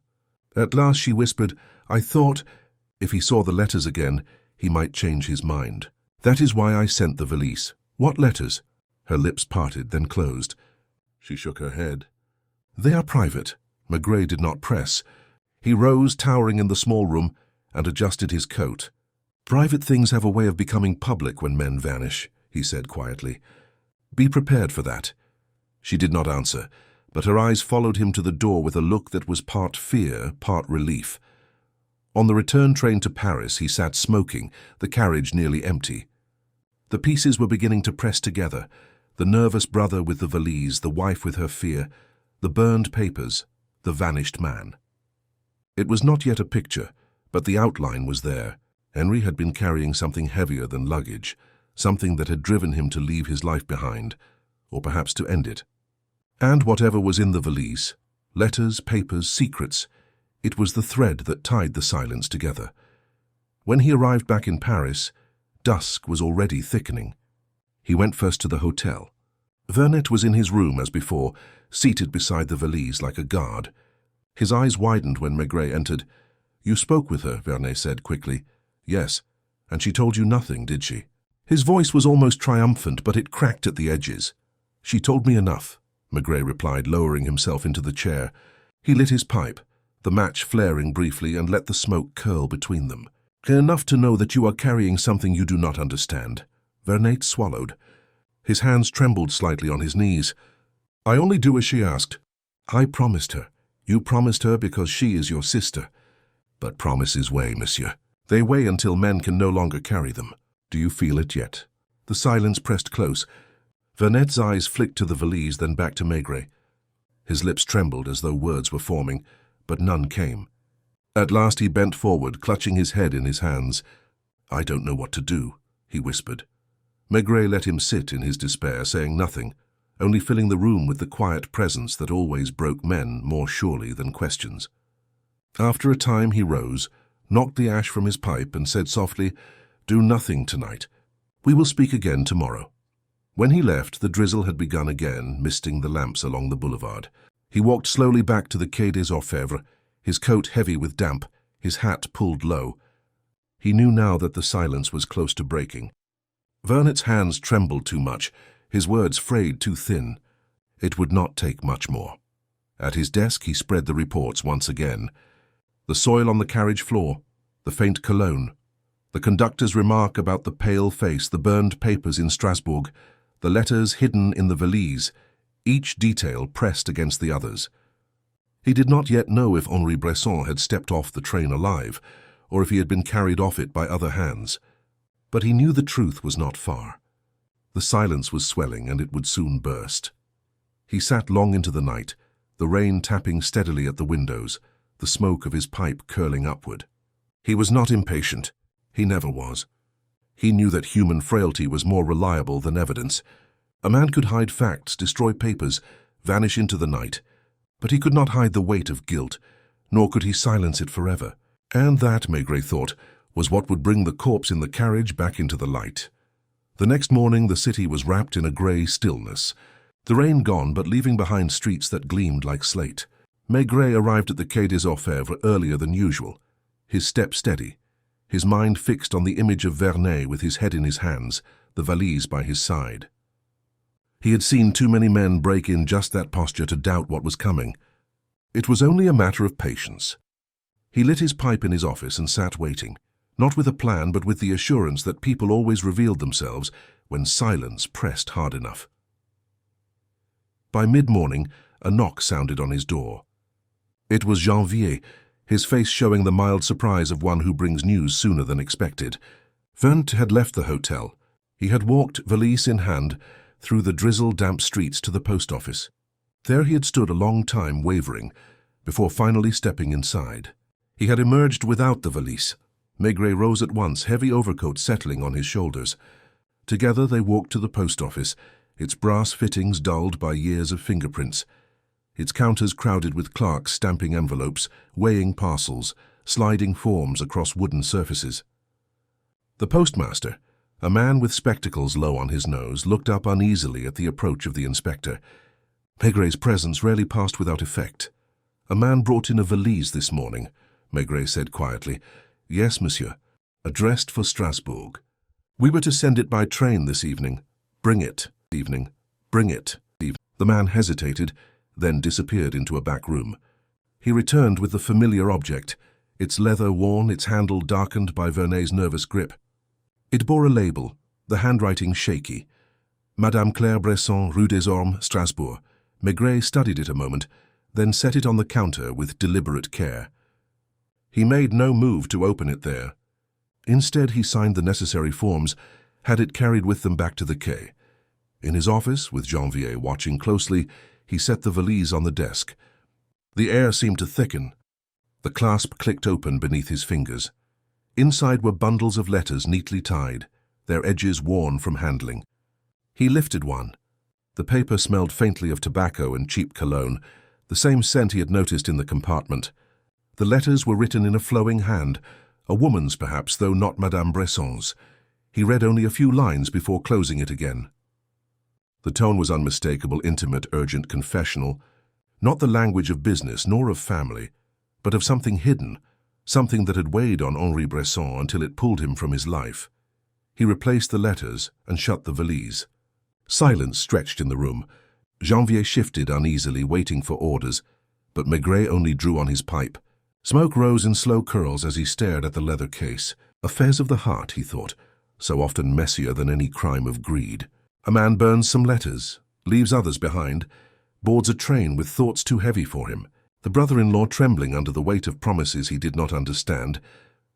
At last she whispered, "I thought, if he saw the letters again, he might change his mind. That is why I sent the valise." "What letters?" Her lips parted, then closed. She shook her head. "They are private." Maigret did not press. He rose, towering in the small room, and adjusted his coat. "Private things have a way of becoming public when men vanish," he said quietly. "Be prepared for that." She did not answer, but her eyes followed him to the door with a look that was part fear, part relief. On the return train to Paris, he sat smoking, the carriage nearly empty. The pieces were beginning to press together, the nervous brother with the valise, the wife with her fear, the burned papers, the vanished man. It was not yet a picture, but the outline was there. Henri had been carrying something heavier than luggage, something that had driven him to leave his life behind, or perhaps to end it. And whatever was in the valise, letters, papers, secrets, it was the thread that tied the silence together. When he arrived back in Paris, dusk was already thickening. He went first to the hotel. Vernet was in his room as before, seated beside the valise like a guard. His eyes widened when Maigret entered. "You spoke with her," Vernet said quickly. "Yes. And she told you nothing, did she?" His voice was almost triumphant, but it cracked at the edges. "She told me enough," Maigret replied, lowering himself into the chair. He lit his pipe, the match flaring briefly, and let the smoke curl between them. "Enough to know that you are carrying something you do not understand." Vernet swallowed. His hands trembled slightly on his knees. "I only do as she asked." "I promised her." "You promised her because she is your sister." "But promises weigh, monsieur. They weigh until men can no longer carry them. Do you feel it yet?" The silence pressed close. Vernet's eyes flicked to the valise, then back to Maigret. His lips trembled as though words were forming, but none came. At last he bent forward, clutching his head in his hands. "I don't know what to do," he whispered. Maigret let him sit in his despair, saying nothing, only filling the room with the quiet presence that always broke men more surely than questions. After a time he rose, knocked the ash from his pipe, and said softly, "Do nothing tonight. We will speak again tomorrow." When he left, the drizzle had begun again, misting the lamps along the boulevard. He walked slowly back to the Quai des Orfèvres, his coat heavy with damp, his hat pulled low. He knew now that the silence was close to breaking. Vernet's hands trembled too much, his words frayed too thin. It would not take much more. At his desk he spread the reports once again. The soil on the carriage floor, the faint cologne, the conductor's remark about the pale face, the burned papers in Strasbourg, the letters hidden in the valise, each detail pressed against the others. He did not yet know if Henri Bresson had stepped off the train alive, or if he had been carried off it by other hands. But he knew the truth was not far. The silence was swelling, and it would soon burst. He sat long into the night, the rain tapping steadily at the windows, the smoke of his pipe curling upward. He was not impatient. He never was. He knew that human frailty was more reliable than evidence. A man could hide facts, destroy papers, vanish into the night, but he could not hide the weight of guilt, nor could he silence it forever. And that, Maigret thought, was what would bring the corpse in the carriage back into the light. The next morning the city was wrapped in a grey stillness, the rain gone but leaving behind streets that gleamed like slate. Maigret arrived at the Quai des Orfèvres earlier than usual, his step steady, his mind fixed on the image of Vernet with his head in his hands, the valise by his side. He had seen too many men break in just that posture to doubt what was coming. It was only a matter of patience. He lit his pipe in his office and sat waiting, not with a plan but with the assurance that people always revealed themselves when silence pressed hard enough. By mid-morning, a knock sounded on his door. It was Janvier, his face showing the mild surprise of one who brings news sooner than expected. Vernet had left the hotel. He had walked, valise in hand, through the drizzle-damp streets to the post office. There he had stood a long time wavering, before finally stepping inside. He had emerged without the valise. Maigret rose at once, heavy overcoat settling on his shoulders. Together they walked to the post office, its brass fittings dulled by years of fingerprints, its counters crowded with clerks stamping envelopes, weighing parcels, sliding forms across wooden surfaces. The postmaster, a man with spectacles low on his nose, looked up uneasily at the approach of the inspector. Maigret's presence rarely passed without effect. "A man brought in a valise this morning," Maigret said quietly. "Yes, monsieur. Addressed for Strasbourg. We were to send it by train this evening. Bring it. Bring it." The man hesitated, then disappeared into a back room. He returned with the familiar object, its leather worn, its handle darkened by Vernet's nervous grip. It bore a label, the handwriting shaky. Madame Claire Bresson, Rue des Ormes, Strasbourg. Maigret studied it a moment, then set it on the counter with deliberate care. He made no move to open it there. Instead, he signed the necessary forms, had it carried with them back to the quay. In his office, with Janvier watching closely, he set the valise on the desk. The air seemed to thicken. The clasp clicked open beneath his fingers. Inside were bundles of letters neatly tied, their edges worn from handling. He lifted one. The paper smelled faintly of tobacco and cheap cologne, the same scent he had noticed in the compartment. The letters were written in a flowing hand, a woman's perhaps, though not Madame Bresson's. He read only a few lines before closing it again. The tone was unmistakable, intimate, urgent, confessional, not the language of business nor of family, but of something hidden, something that had weighed on Henri Bresson until it pulled him from his life. He replaced the letters and shut the valise. Silence stretched in the room. Janvier shifted uneasily, waiting for orders, but Maigret only drew on his pipe. Smoke rose in slow curls as he stared at the leather case. Affairs of the heart, he thought, so often messier than any crime of greed. A man burns some letters, leaves others behind, boards a train with thoughts too heavy for him. The brother-in-law, trembling under the weight of promises he did not understand,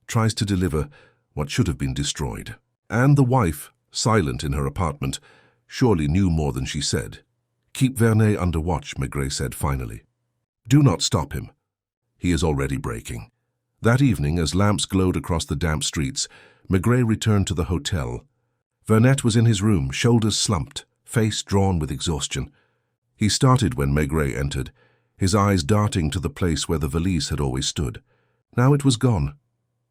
tries to deliver what should have been destroyed. And the wife, silent in her apartment, surely knew more than she said. Keep Vernet under watch, Maigret said finally. Do not stop him. He is already breaking. That evening, as lamps glowed across the damp streets, Maigret returned to the hotel. Vernet was in his room, shoulders slumped, face drawn with exhaustion. He started when Maigret entered, his eyes darting to the place where the valise had always stood. Now it was gone.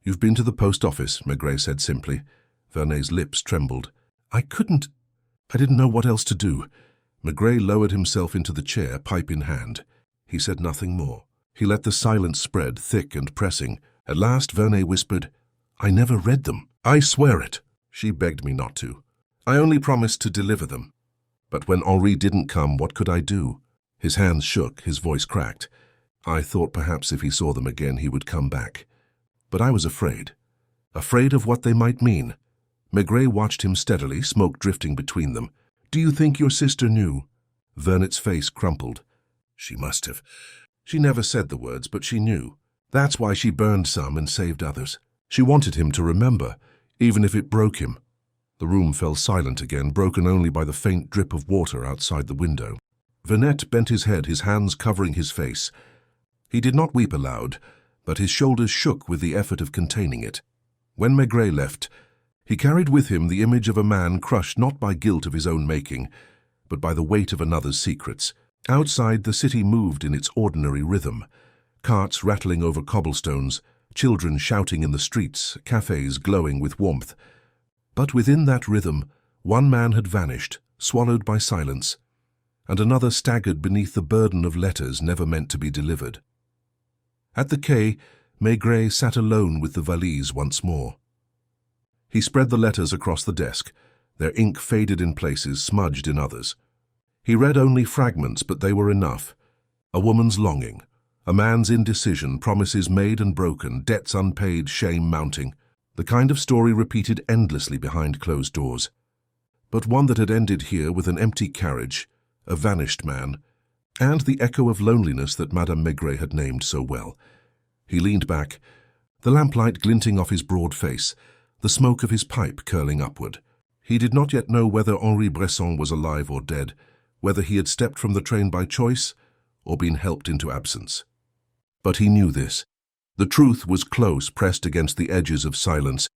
You've been to the post office, Maigret said simply. Vernet's lips trembled. I didn't know what else to do. Maigret lowered himself into the chair, pipe in hand. He said nothing more. He let the silence spread, thick and pressing. At last Vernet whispered, I never read them. I swear it. She begged me not to. I only promised to deliver them. But when Henri didn't come, what could I do? His hands shook, his voice cracked. I thought perhaps if he saw them again he would come back. But I was afraid. Afraid of what they might mean. Maigret watched him steadily, smoke drifting between them. Do you think your sister knew? Vernet's face crumpled. She must have. She never said the words, but she knew. That's why she burned some and saved others. She wanted him to remember, even if it broke him. The room fell silent again, broken only by the faint drip of water outside the window. Vernet bent his head, his hands covering his face. He did not weep aloud, but his shoulders shook with the effort of containing it. When Maigret left, he carried with him the image of a man crushed not by guilt of his own making, but by the weight of another's secrets. Outside, the city moved in its ordinary rhythm. Carts rattling over cobblestones, children shouting in the streets, cafes glowing with warmth. But within that rhythm, one man had vanished, swallowed by silence, and another staggered beneath the burden of letters never meant to be delivered. At the quay, Maigret sat alone with the valise once more. He spread the letters across the desk, their ink faded in places, smudged in others. He read only fragments, but they were enough. A woman's longing, a man's indecision, promises made and broken, debts unpaid, shame mounting. The kind of story repeated endlessly behind closed doors. But one that had ended here with an empty carriage, a vanished man, and the echo of loneliness that Madame Maigret had named so well. He leaned back, the lamplight glinting off his broad face, the smoke of his pipe curling upward. He did not yet know whether Henri Bresson was alive or dead, whether he had stepped from the train by choice or been helped into absence. But he knew this. The truth was close, pressed against the edges of silence,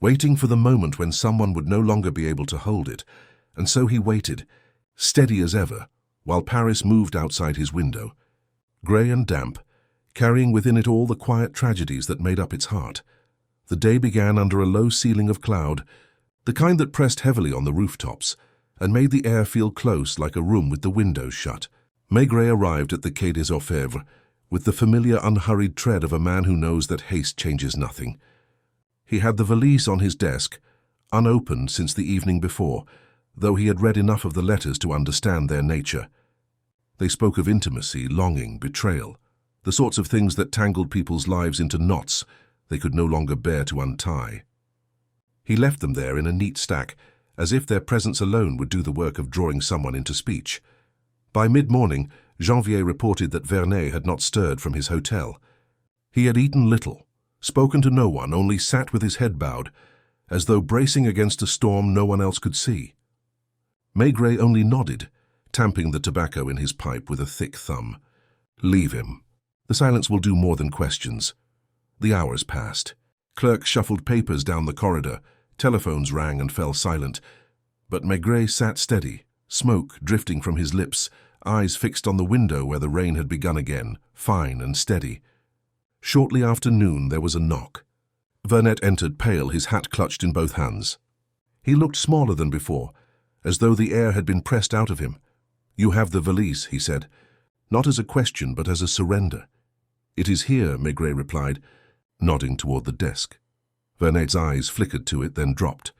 waiting for the moment when someone would no longer be able to hold it. And so he waited, steady as ever, while Paris moved outside his window, grey and damp, carrying within it all the quiet tragedies that made up its heart. The day began under a low ceiling of cloud, the kind that pressed heavily on the rooftops, and made the air feel close like a room with the windows shut. Maigret arrived at the Quai des Orfèvres with the familiar unhurried tread of a man who knows that haste changes nothing. He had the valise on his desk, unopened since the evening before, though he had read enough of the letters to understand their nature. They spoke of intimacy, longing, betrayal, the sorts of things that tangled people's lives into knots they could no longer bear to untie. He left them there in a neat stack, as if their presence alone would do the work of drawing someone into speech. By mid-morning, Janvier reported that Vernet had not stirred from his hotel. He had eaten little, spoken to no one, only sat with his head bowed, as though bracing against a storm no one else could see. Maigret only nodded, tamping the tobacco in his pipe with a thick thumb. Leave him. The silence will do more than questions. The hours passed. Clerks shuffled papers down the corridor, telephones rang and fell silent. But Maigret sat steady, smoke drifting from his lips, eyes fixed on the window where the rain had begun again, fine and steady. Shortly after noon there was a knock. Vernet entered, pale, his hat clutched in both hands. He looked smaller than before, as though the air had been pressed out of him. You have the valise, he said, not as a question but as a surrender. It is here, Maigret replied, nodding toward the desk. Vernet's eyes flickered to it, then dropped.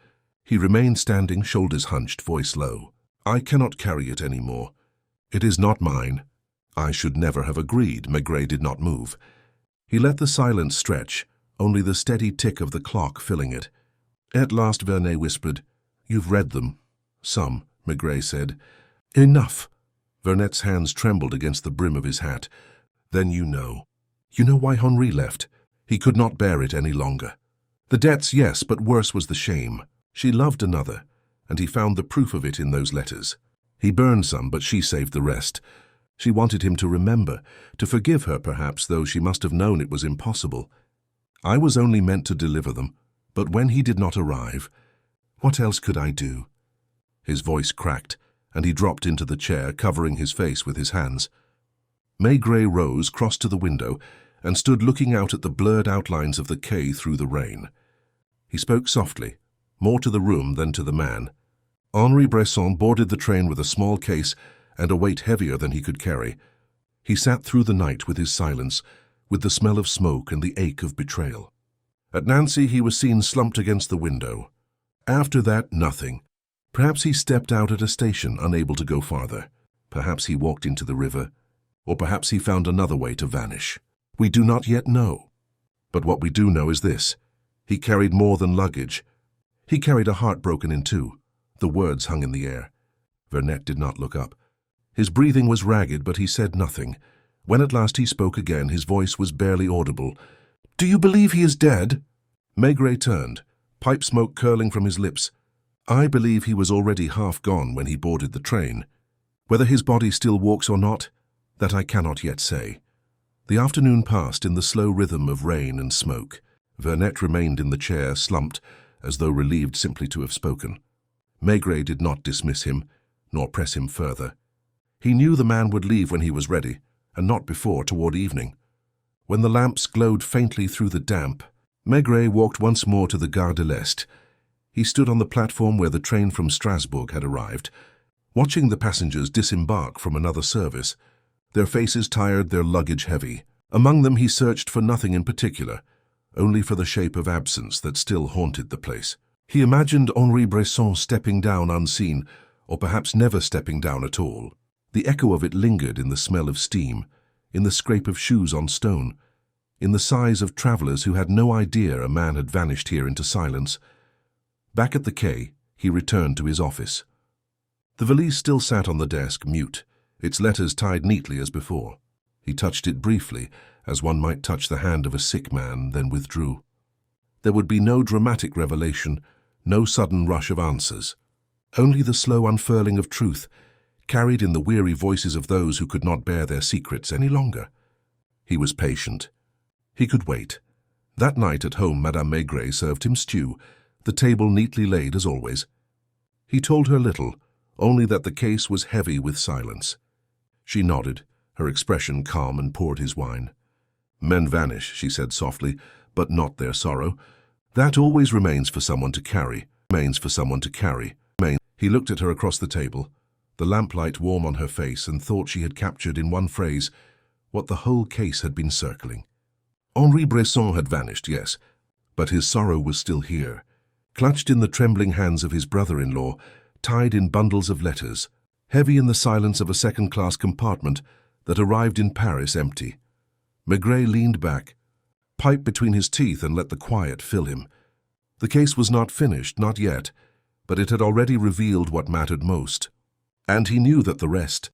He remained standing, shoulders hunched, voice low. I cannot carry it any more. It is not mine. I should never have agreed. Maigret did not move. He let the silence stretch, only the steady tick of the clock filling it. At last Vernet whispered, You've read them. Some, Maigret said. Enough. Vernet's hands trembled against the brim of his hat. Then you know. You know why Henri left. He could not bear it any longer. The debts, yes, but worse was the shame. She loved another, and he found the proof of it in those letters. He burned some, but she saved the rest. She wanted him to remember, to forgive her perhaps, though she must have known it was impossible. I was only meant to deliver them, but when he did not arrive, what else could I do? His voice cracked, and he dropped into the chair, covering his face with his hands. Maigret rose, crossed to the window, and stood looking out at the blurred outlines of the quay through the rain. He spoke softly, more to the room than to the man. Henri Bresson boarded the train with a small case and a weight heavier than he could carry. He sat through the night with his silence, with the smell of smoke and the ache of betrayal. At Nancy he was seen slumped against the window. After that, nothing. Perhaps he stepped out at a station, unable to go farther. Perhaps he walked into the river. Or perhaps he found another way to vanish. We do not yet know. But what we do know is this. He carried more than luggage. He carried a heart broken in two. The words hung in the air. Vernet did not look up. His breathing was ragged, but he said nothing. When at last he spoke again, his voice was barely audible. "Do you believe he is dead?" Maigret turned, pipe smoke curling from his lips. "I believe he was already half gone when he boarded the train. Whether his body still walks or not, that I cannot yet say." The afternoon passed in the slow rhythm of rain and smoke. Vernet remained in the chair, slumped, as though relieved simply to have spoken. Maigret did not dismiss him, nor press him further. He knew the man would leave when he was ready, and not before, toward evening. When the lamps glowed faintly through the damp, Maigret walked once more to the Gare de l'Est. He stood on the platform where the train from Strasbourg had arrived, watching the passengers disembark from another service, their faces tired, their luggage heavy. Among them he searched for nothing in particular, only for the shape of absence that still haunted the place. He imagined Henri Bresson stepping down unseen, or perhaps never stepping down at all. The echo of it lingered in the smell of steam, in the scrape of shoes on stone, in the sighs of travelers who had no idea a man had vanished here into silence. Back at the quay, he returned to his office. The valise still sat on the desk, mute, its letters tied neatly as before. He touched it briefly, as one might touch the hand of a sick man, then withdrew. There would be no dramatic revelation, no sudden rush of answers. Only the slow unfurling of truth, carried in the weary voices of those who could not bear their secrets any longer. He was patient. He could wait. That night at home, Madame Maigret served him stew, the table neatly laid as always. He told her little, only that the case was heavy with silence. She nodded, her expression calm, and poured his wine. "Men vanish," she said softly, "but not their sorrow. That always remains for someone to carry, He looked at her across the table, the lamplight warm on her face, and thought she had captured in one phrase what the whole case had been circling. Henri Bresson had vanished, yes, but his sorrow was still here, clutched in the trembling hands of his brother-in-law, tied in bundles of letters, heavy in the silence of a second-class compartment that arrived in Paris empty. Maigret leaned back, pipe between his teeth, and let the quiet fill him. The case was not finished, not yet, but it had already revealed what mattered most. And he knew that the rest,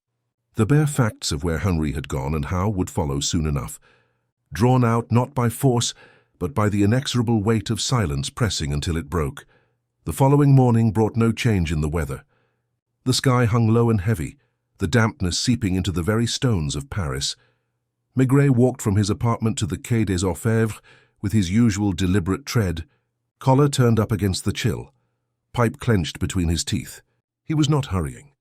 the bare facts of where Henri had gone and how, would follow soon enough, drawn out not by force, but by the inexorable weight of silence pressing until it broke. The following morning brought no change in the weather. The sky hung low and heavy, the dampness seeping into the very stones of Paris. Maigret walked from his apartment to the Quai des Orfèvres with his usual deliberate tread, collar turned up against the chill, pipe clenched between his teeth. He was not hurrying.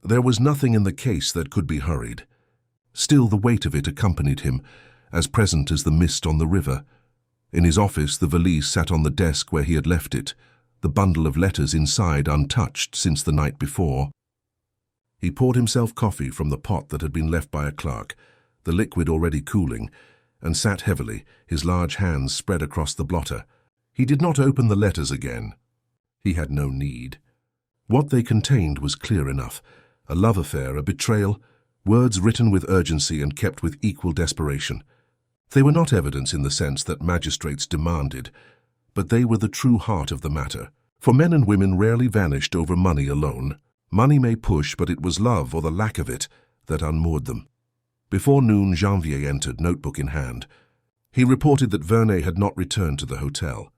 There was nothing in the case that could be hurried. Still, the weight of it accompanied him, as present as the mist on the river. In his office, the valise sat on the desk where he had left it, the bundle of letters inside untouched since the night before. He poured himself coffee from the pot that had been left by a clerk, the liquid already cooling, and sat heavily, his large hands spread across the blotter. He did not open the letters again. He had no need. What they contained was clear enough: a love affair, a betrayal, words written with urgency and kept with equal desperation. They were not evidence in the sense that magistrates demanded, but they were the true heart of the matter. For men and women rarely vanished over money alone. Money may push, but it was love, or the lack of it, that unmoored them. Before noon, Janvier entered, notebook in hand. He reported that Vernet had not returned to the hotel.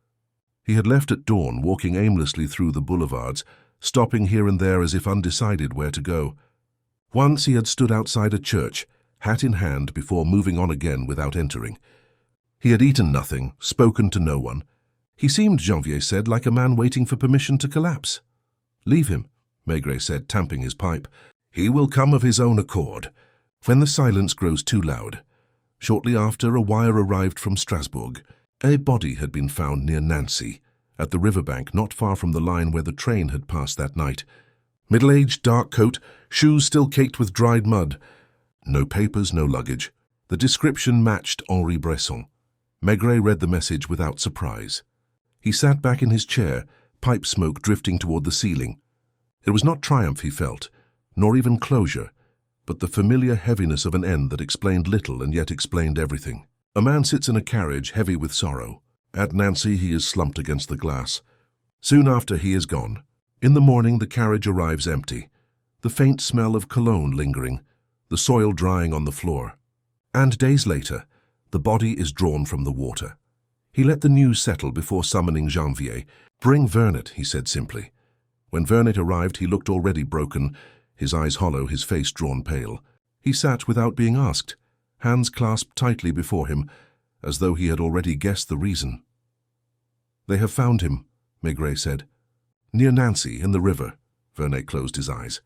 He had left at dawn, walking aimlessly through the boulevards, stopping here and there as if undecided where to go. Once he had stood outside a church, hat in hand, before moving on again without entering. He had eaten nothing, spoken to no one. He seemed, Janvier said, like a man waiting for permission to collapse. "Leave him," Maigret said, tamping his pipe. "He will come of his own accord." When the silence grows too loud. Shortly after, a wire arrived from Strasbourg. A body had been found near Nancy, at the riverbank not far from the line where the train had passed that night. Middle-aged, dark coat, shoes still caked with dried mud. No papers, no luggage. The description matched Henri Bresson. Maigret read the message without surprise. He sat back in his chair, pipe smoke drifting toward the ceiling. It was not triumph he felt, nor even closure, but the familiar heaviness of an end that explained little and yet explained everything. A man sits in a carriage heavy with sorrow. At Nancy he is slumped against the glass. Soon after he is gone. In the morning the carriage arrives empty, the faint smell of cologne lingering, the soil drying on the floor. And days later, the body is drawn from the water. He let the news settle before summoning Janvier. "Bring Vernet," he said simply. When Vernet arrived, he looked already broken, his eyes hollow, his face drawn pale. He sat without being asked, hands clasped tightly before him, as though he had already guessed the reason. "They have found him," Maigret said. "Near Nancy, in the river." Vernet closed his eyes.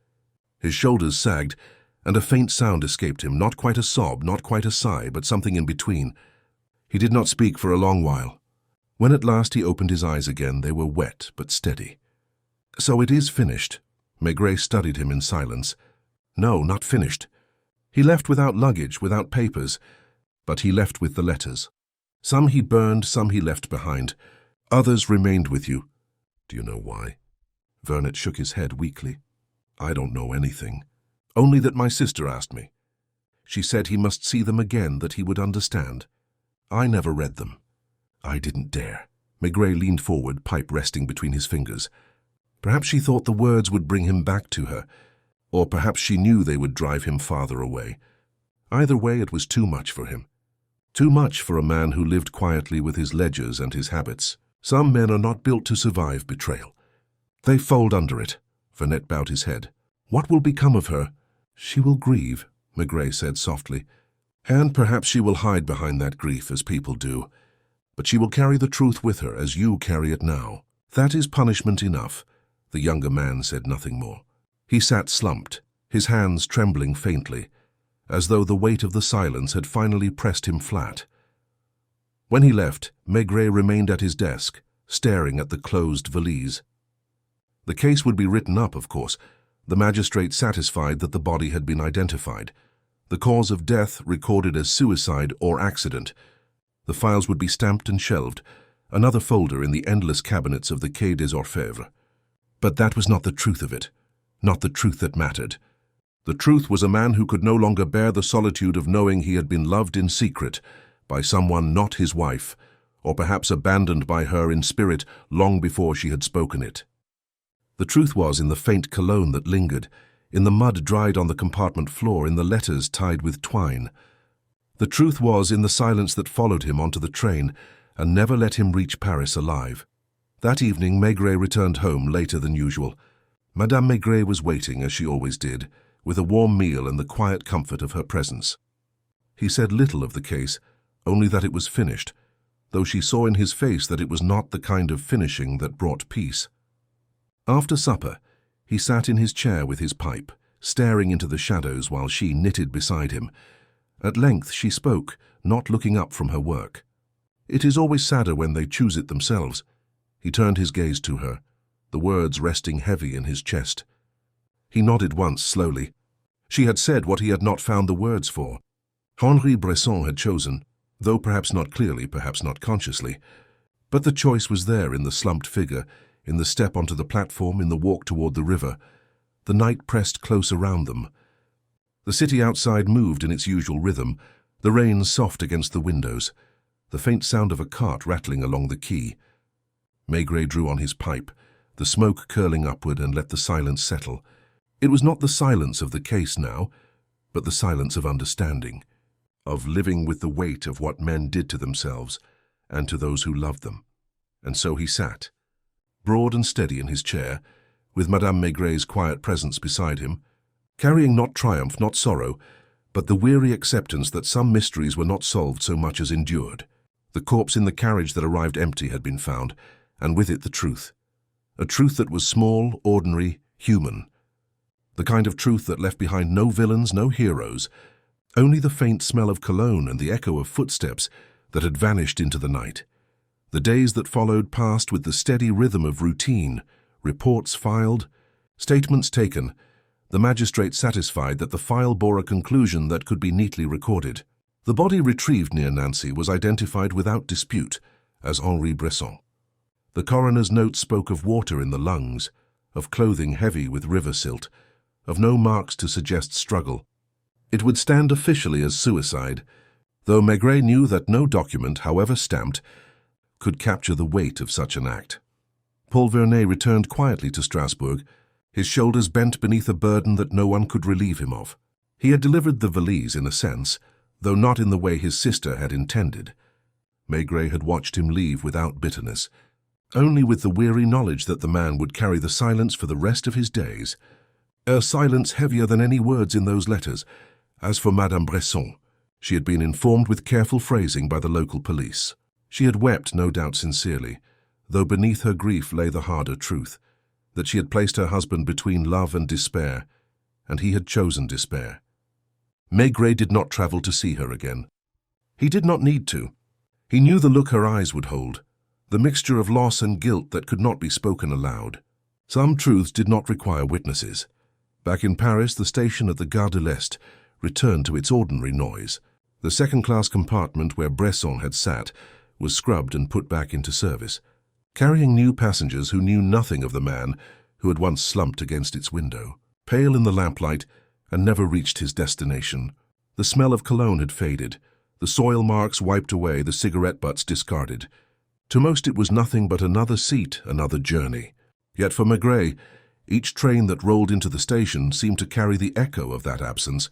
His shoulders sagged, and a faint sound escaped him, not quite a sob, not quite a sigh, but something in between. He did not speak for a long while. When at last he opened his eyes again, they were wet but steady. "So it is finished." Maigret studied him in silence. "No, not finished. He left without luggage, without papers, but he left with the letters. Some he burned, some he left behind. Others remained with you. Do you know why?" Vernet shook his head weakly. "I don't know anything. Only that my sister asked me. She said he must see them again, that he would understand. I never read them. I didn't dare." Maigret leaned forward, pipe resting between his fingers. Perhaps she thought the words would bring him back to her, or perhaps she knew they would drive him farther away. Either way, it was too much for him. Too much for a man who lived quietly with his ledgers and his habits. Some men are not built to survive betrayal. They fold under it. Vernet bowed his head. "What will become of her?" "She will grieve," Maigret said softly. "And perhaps she will hide behind that grief, as people do. But she will carry the truth with her, as you carry it now. That is punishment enough." The younger man said nothing more. He sat slumped, his hands trembling faintly, as though the weight of the silence had finally pressed him flat. When he left, Maigret remained at his desk, staring at the closed valise. The case would be written up, of course, the magistrate satisfied that the body had been identified, the cause of death recorded as suicide or accident. The files would be stamped and shelved, another folder in the endless cabinets of the Quai des Orfèvres. But that was not the truth of it, not the truth that mattered. The truth was a man who could no longer bear the solitude of knowing he had been loved in secret by someone not his wife, or perhaps abandoned by her in spirit long before she had spoken it. The truth was in the faint cologne that lingered, in the mud dried on the compartment floor, in the letters tied with twine. The truth was in the silence that followed him onto the train and never let him reach Paris alive. That evening, Maigret returned home later than usual. Madame Maigret was waiting, as she always did, with a warm meal and the quiet comfort of her presence. He said little of the case, only that it was finished, though she saw in his face that it was not the kind of finishing that brought peace. After supper, he sat in his chair with his pipe, staring into the shadows while she knitted beside him. At length she spoke, not looking up from her work. It is always sadder when they choose it themselves. He turned his gaze to her, the words resting heavy in his chest. He nodded once, slowly. She had said what he had not found the words for. Henri Bresson had chosen, though perhaps not clearly, perhaps not consciously. But the choice was there in the slumped figure, in the step onto the platform, in the walk toward the river. The night pressed close around them. The city outside moved in its usual rhythm, the rain soft against the windows, the faint sound of a cart rattling along the quay. Maigret drew on his pipe, the smoke curling upward, and let the silence settle. It was not the silence of the case now, but the silence of understanding, of living with the weight of what men did to themselves and to those who loved them. And so he sat, broad and steady in his chair, with Madame Maigret's quiet presence beside him, carrying not triumph, not sorrow, but the weary acceptance that some mysteries were not solved so much as endured. The corpse in the carriage that arrived empty had been found, and with it the truth. A truth that was small, ordinary, human. The kind of truth that left behind no villains, no heroes, only the faint smell of cologne and the echo of footsteps that had vanished into the night. The days that followed passed with the steady rhythm of routine, reports filed, statements taken, the magistrate satisfied that the file bore a conclusion that could be neatly recorded. The body retrieved near Nancy was identified without dispute as Henri Bresson. The coroner's note spoke of water in the lungs, of clothing heavy with river silt, of no marks to suggest struggle. It would stand officially as suicide, though Maigret knew that no document, however stamped, could capture the weight of such an act. Paul Vernet returned quietly to Strasbourg, his shoulders bent beneath a burden that no one could relieve him of. He had delivered the valise in a sense, though not in the way his sister had intended. Maigret had watched him leave without bitterness, only with the weary knowledge that the man would carry the silence for the rest of his days, a silence heavier than any words in those letters. As for Madame Bresson, she had been informed with careful phrasing by the local police. She had wept, no doubt sincerely, though beneath her grief lay the harder truth, that she had placed her husband between love and despair, and he had chosen despair. Maigret did not travel to see her again. He did not need to. He knew the look her eyes would hold, the mixture of loss and guilt that could not be spoken aloud. Some truths did not require witnesses. Back in Paris, the station at the Gare de l'Est returned to its ordinary noise. The second-class compartment where Bresson had sat was scrubbed and put back into service, carrying new passengers who knew nothing of the man who had once slumped against its window, pale in the lamplight, and never reached his destination. The smell of cologne had faded, the soil marks wiped away, the cigarette butts discarded. To most it was nothing but another seat, another journey. Yet for Maigret, each train that rolled into the station seemed to carry the echo of that absence,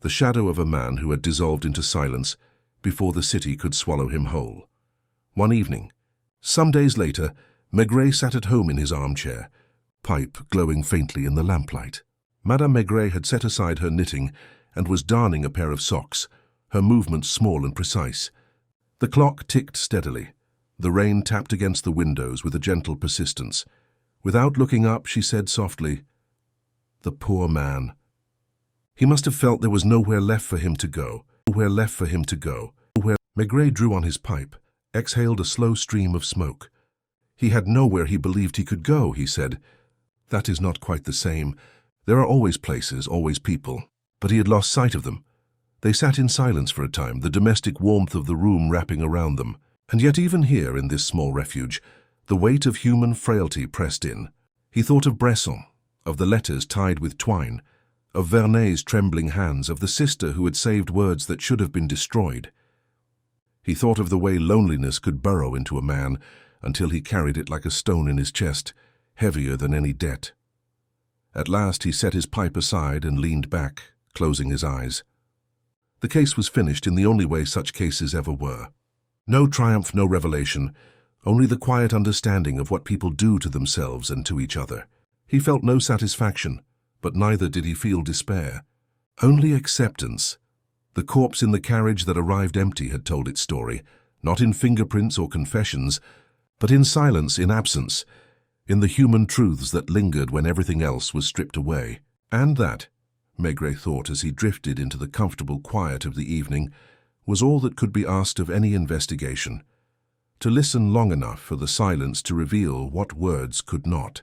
the shadow of a man who had dissolved into silence before the city could swallow him whole. One evening, some days later, Maigret sat at home in his armchair, pipe glowing faintly in the lamplight. Madame Maigret had set aside her knitting and was darning a pair of socks, her movements small and precise. The clock ticked steadily. The rain tapped against the windows with a gentle persistence. Without looking up, she said softly, "The poor man. He must have felt there was nowhere left for him to go, nowhere left for him to go." Maigret drew on his pipe, exhaled a slow stream of smoke. "He had nowhere he believed he could go," he said. "That is not quite the same. There are always places, always people." But he had lost sight of them. They sat in silence for a time, the domestic warmth of the room wrapping around them. And yet even here, in this small refuge, the weight of human frailty pressed in. He thought of Bresson, of the letters tied with twine, of Vernet's trembling hands, of the sister who had saved words that should have been destroyed. He thought of the way loneliness could burrow into a man until he carried it like a stone in his chest, heavier than any debt. At last he set his pipe aside and leaned back, closing his eyes. The case was finished in the only way such cases ever were. No triumph, no revelation, only the quiet understanding of what people do to themselves and to each other. He felt no satisfaction, but neither did he feel despair. Only acceptance. The corpse in the carriage that arrived empty had told its story, not in fingerprints or confessions, but in silence, in absence, in the human truths that lingered when everything else was stripped away. And that, Maigret thought as he drifted into the comfortable quiet of the evening, was all that could be asked of any investigation, to listen long enough for the silence to reveal what words could not.